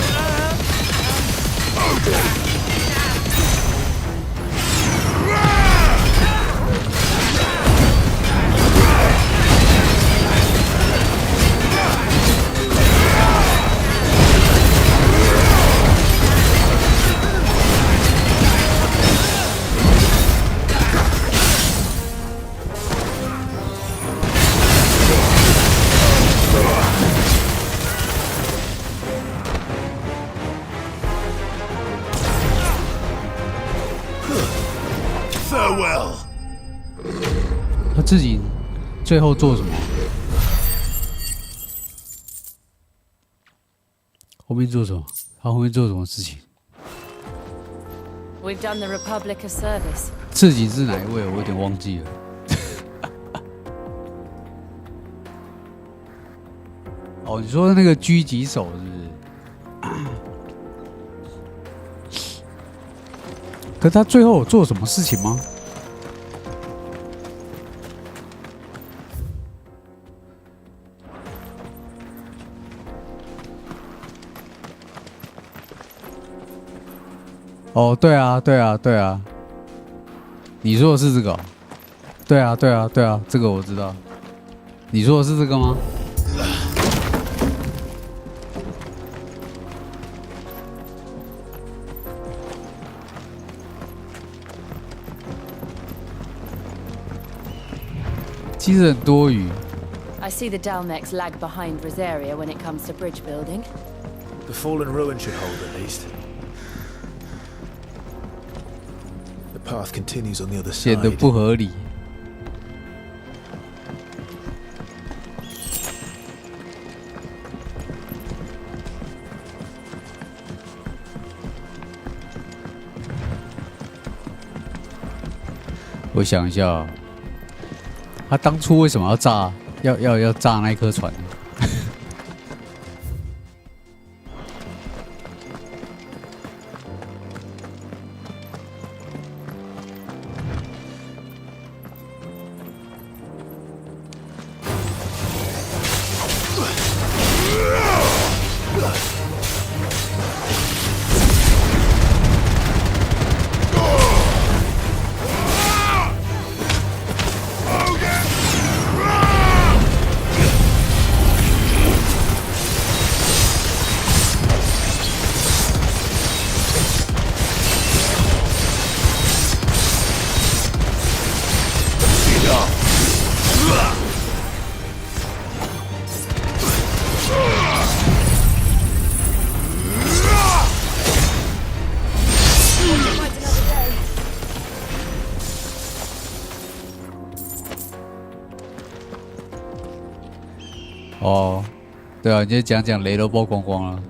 [SPEAKER 3] 他自己最后做什么？后面做什么？他后面做什么事情？
[SPEAKER 5] We've done the Republic a service.
[SPEAKER 1] 自己是哪一位？我有点忘记了。哦，你说那个狙击手是不是？可他最后有做什么事情吗？哦，对啊，对啊，对啊，你说的是这个、哦？对啊，对啊，对啊，这个我知道。你说的是这个吗？其实很多余。
[SPEAKER 21] I see the Dalmex lag behind Rosaria when it comes to bridge building.
[SPEAKER 22] The fallen ruin should hold at least.
[SPEAKER 3] The path continues on the other
[SPEAKER 1] 显得
[SPEAKER 3] side.
[SPEAKER 1] 不合理。我想一下啊，他当初为什么要炸？要炸那颗船呢？哦，对啊，你就讲雷都爆光光了。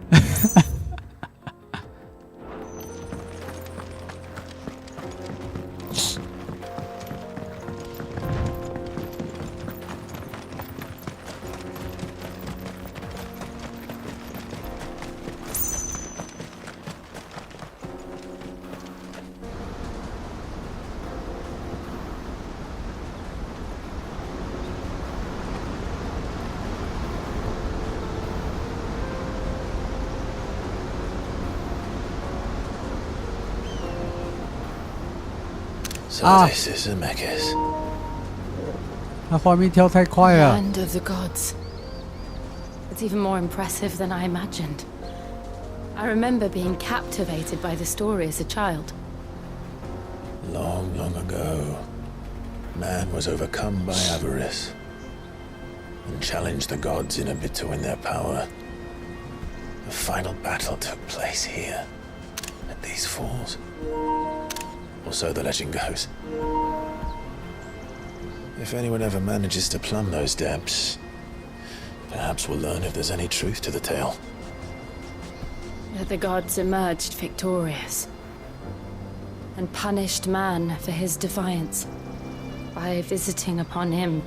[SPEAKER 3] So this is Zemeckis.
[SPEAKER 1] 那画面跳太快了。
[SPEAKER 21] Land of the gods. It's even more impressive than I imagined. I remember being captivated by the story as a child.
[SPEAKER 3] Long, long ago, man was overcome by avarice and challenged the gods in a bid to win their power. The final battle took place here, at these falls. Or so the legend goes. If anyone ever manages to plumb those depths, perhaps we'll learn if there's any truth to the tale.
[SPEAKER 21] That the gods emerged victorious and punished man for his defiance by visiting upon him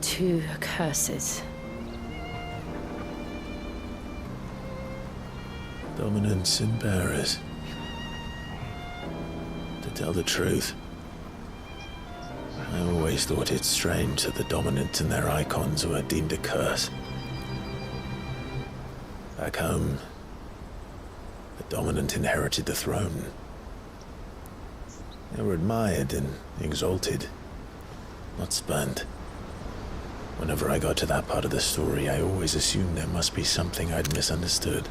[SPEAKER 21] 2 curses.
[SPEAKER 3] Dominance and bearers. To tell the truth, I always thought it strange that the dominant and their icons were deemed a curse. Back home, the dominant inherited the throne. They were admired and exalted, not spurned. Whenever I got to that part of the story, I always assumed there must be something I'd misunderstood.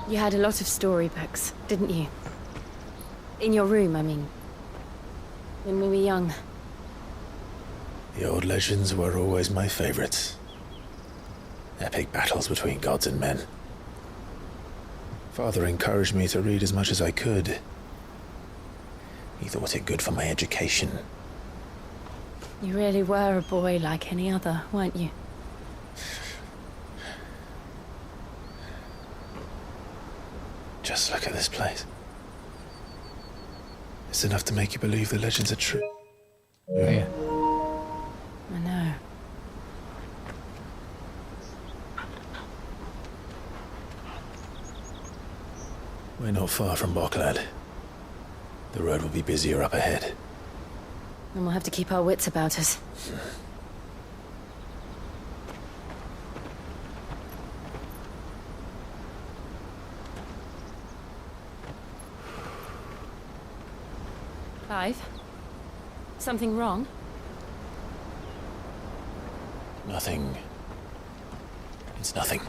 [SPEAKER 21] You had a lot of storybooks, didn't you? In your room, I mean. When we were young.
[SPEAKER 3] The old legends were always my favorites. Epic battles between gods and men. Father encouraged me to read as much as I could. He thought it good for my education.
[SPEAKER 21] You really were a boy like any other, weren't you?
[SPEAKER 3] Just look at this place. It's enough to make you believe the legends are true.
[SPEAKER 1] Yeah.
[SPEAKER 21] I know.
[SPEAKER 3] We're not far from Boklad. The road will be busier up ahead.
[SPEAKER 21] And we'll have to keep our wits about us. Clive? Something wrong?
[SPEAKER 3] Nothing. It's nothing.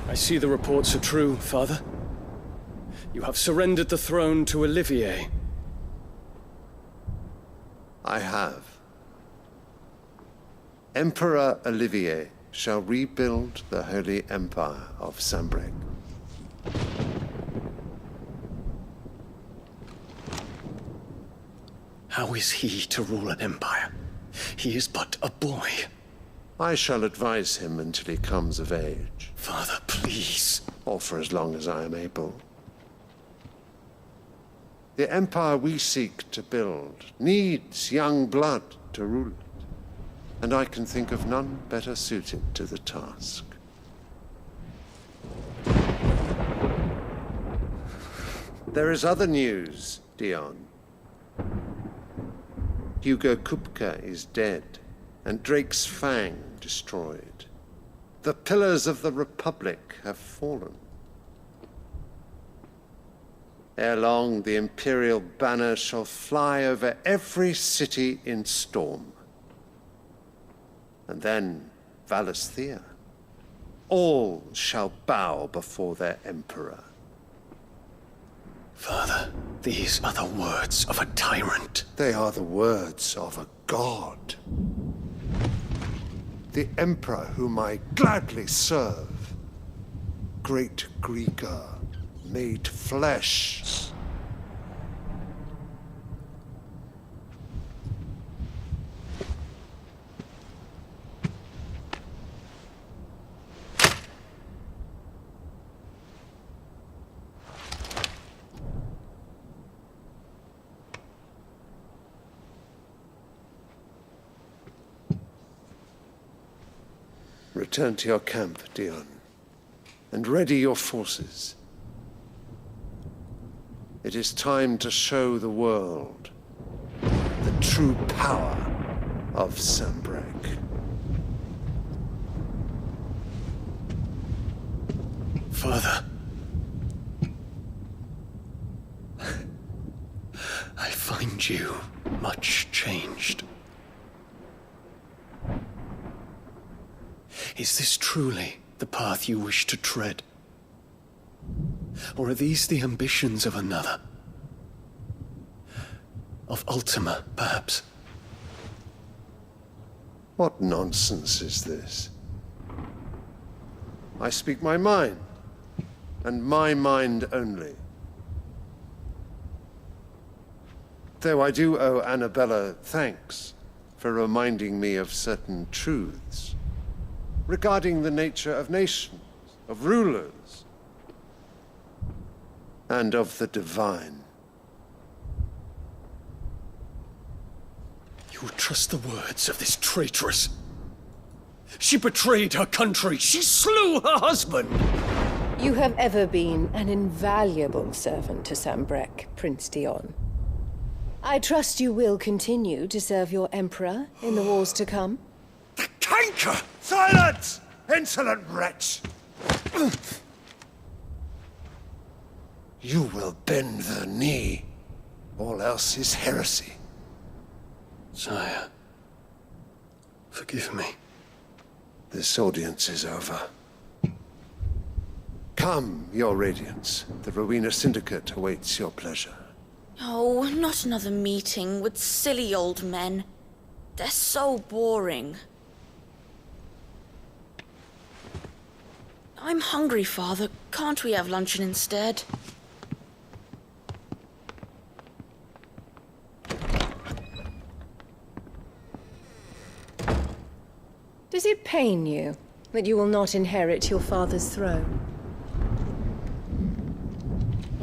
[SPEAKER 14] I see the reports are true, Father. You have surrendered the throne to Olivier.
[SPEAKER 15] I have. Emperor Olivier shall rebuild the Holy Empire of Sanbreque.
[SPEAKER 14] How is he to rule an empire? He is but a boy.
[SPEAKER 15] I shall advise him until he comes of age.
[SPEAKER 14] Father, please.
[SPEAKER 15] Or for as long as I am able. The empire we seek to build needs young blood to rule it, and I can think of none better suited to the task. There is other news, Dion. Hugo Kupka is dead, and Drake's Fang destroyed. The pillars of the Republic have fallen. Ere long, the Imperial banner shall fly over every city in Storm. And then, Valisthea. All shall bow before their Emperor.
[SPEAKER 14] Father, these are the words of a tyrant.
[SPEAKER 15] They are the words of a god. The Emperor whom I gladly serve. Great Grieger, made flesh. Return to your camp, Dion, and ready your forces. It is time to show the world the true power of Sanbreque.
[SPEAKER 14] Father. I find you much changed. Is this truly the path you wish to tread? Or are these the ambitions of another? Of Ultima, perhaps?
[SPEAKER 15] What nonsense is this? I speak my mind, and my mind only. Though I do owe Annabella thanks for reminding me of certain truths regarding the nature of nations, of rulers, and of the divine.
[SPEAKER 14] You would trust the words of this traitress? She betrayed her country. She slew her husband.
[SPEAKER 23] You have ever been an invaluable servant to Sanbreque, Prince Dion. I trust you will continue to serve your Emperor in the wars to come.
[SPEAKER 15] The canker! Silence! Insolent wretch! You will bend the knee. All else is heresy.
[SPEAKER 14] Sire, forgive me.
[SPEAKER 15] This audience is over. Come, your Radiance. The Rowena Syndicate awaits your pleasure.
[SPEAKER 24] Oh, not another meeting with silly old men. They're so boring. I'm hungry, Father. Can't we have luncheon instead?
[SPEAKER 23] Does it pain you that you will not inherit your father's throne?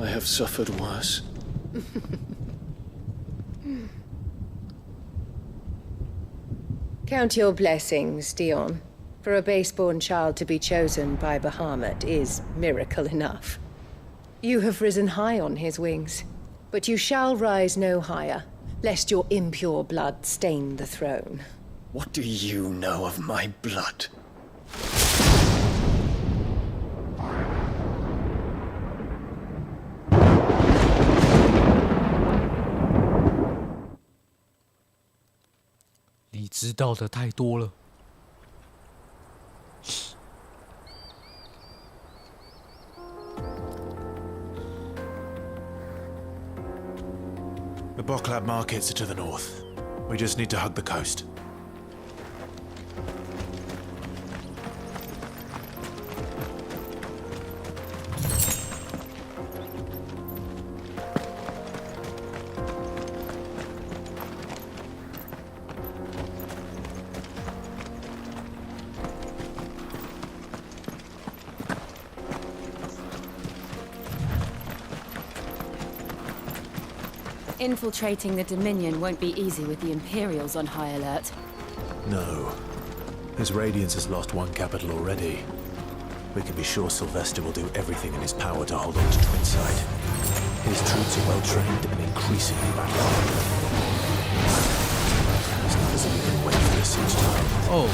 [SPEAKER 14] I have suffered worse.
[SPEAKER 23] Count your blessings, Dion. For a base-born child to be chosen by Bahamut is miracle enough. You have risen high on his wings, but you shall rise no higher, lest your impure blood stain the throne.
[SPEAKER 14] What do you know of my blood?
[SPEAKER 1] 你知道的太多了。
[SPEAKER 22] The Boklab markets are to the north. We just need to hug the coast.
[SPEAKER 21] Infiltrating the Dominion won't be easy with the Imperials on high alert.
[SPEAKER 22] No. His Radiance has lost one capital already. We can be sure Sylvester will do everything in his power to hold on to Twinside. His troops are well trained and increasingly battle-hardened. It's not as if we can wait for this siege to end.
[SPEAKER 1] Oh,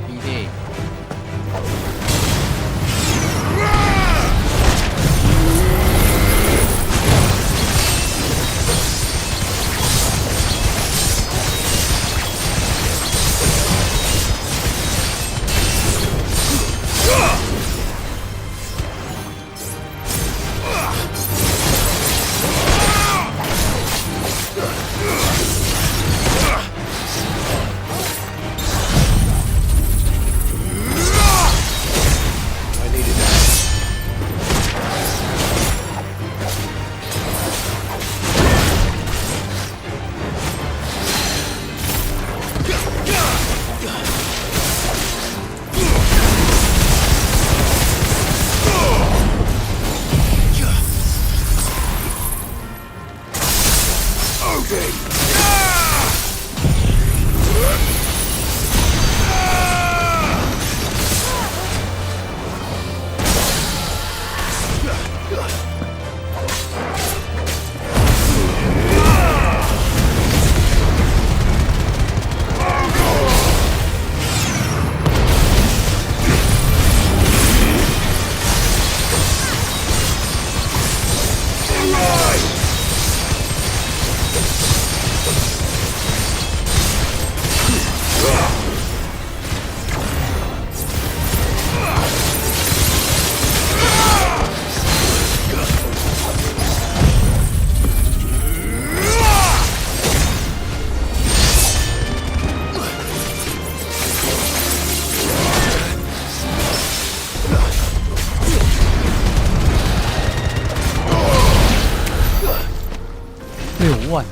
[SPEAKER 1] indeed.6万，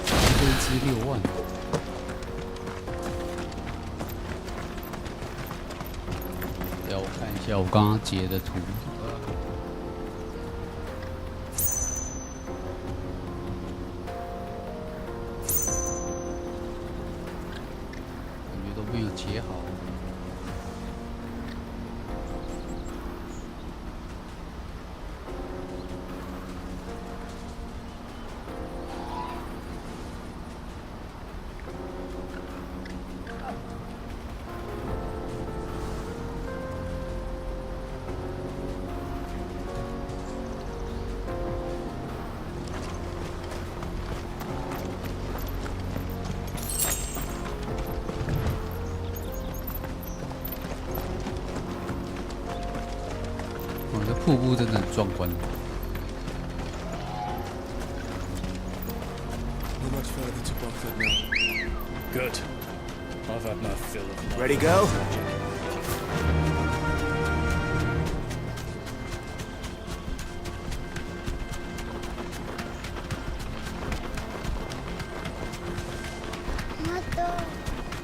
[SPEAKER 1] 这一只6万。让我看一下我刚刚截的图。感觉都没有截好。瀑布真的很壮观。
[SPEAKER 22] Good. I've had my fill of.
[SPEAKER 20] Ready, go?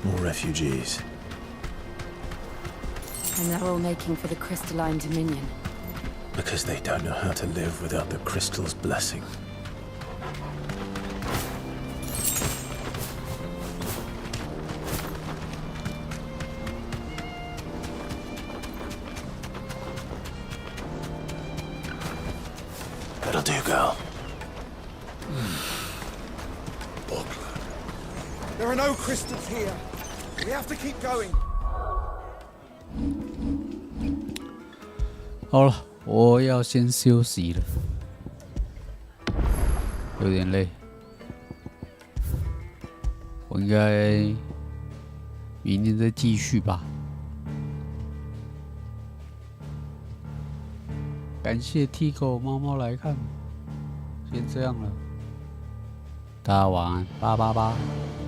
[SPEAKER 22] More refugees.
[SPEAKER 21] And they're all making for the crystalline Dominion.
[SPEAKER 22] Because they don't know how to live without the crystal's blessing.
[SPEAKER 3] girl.
[SPEAKER 6] There are no crystals here. We have to keep going.
[SPEAKER 1] 好了，我要先休息了，有点累。我应该明天再继续吧。感谢 T 狗猫猫来看，先这样了，大家晚安，888。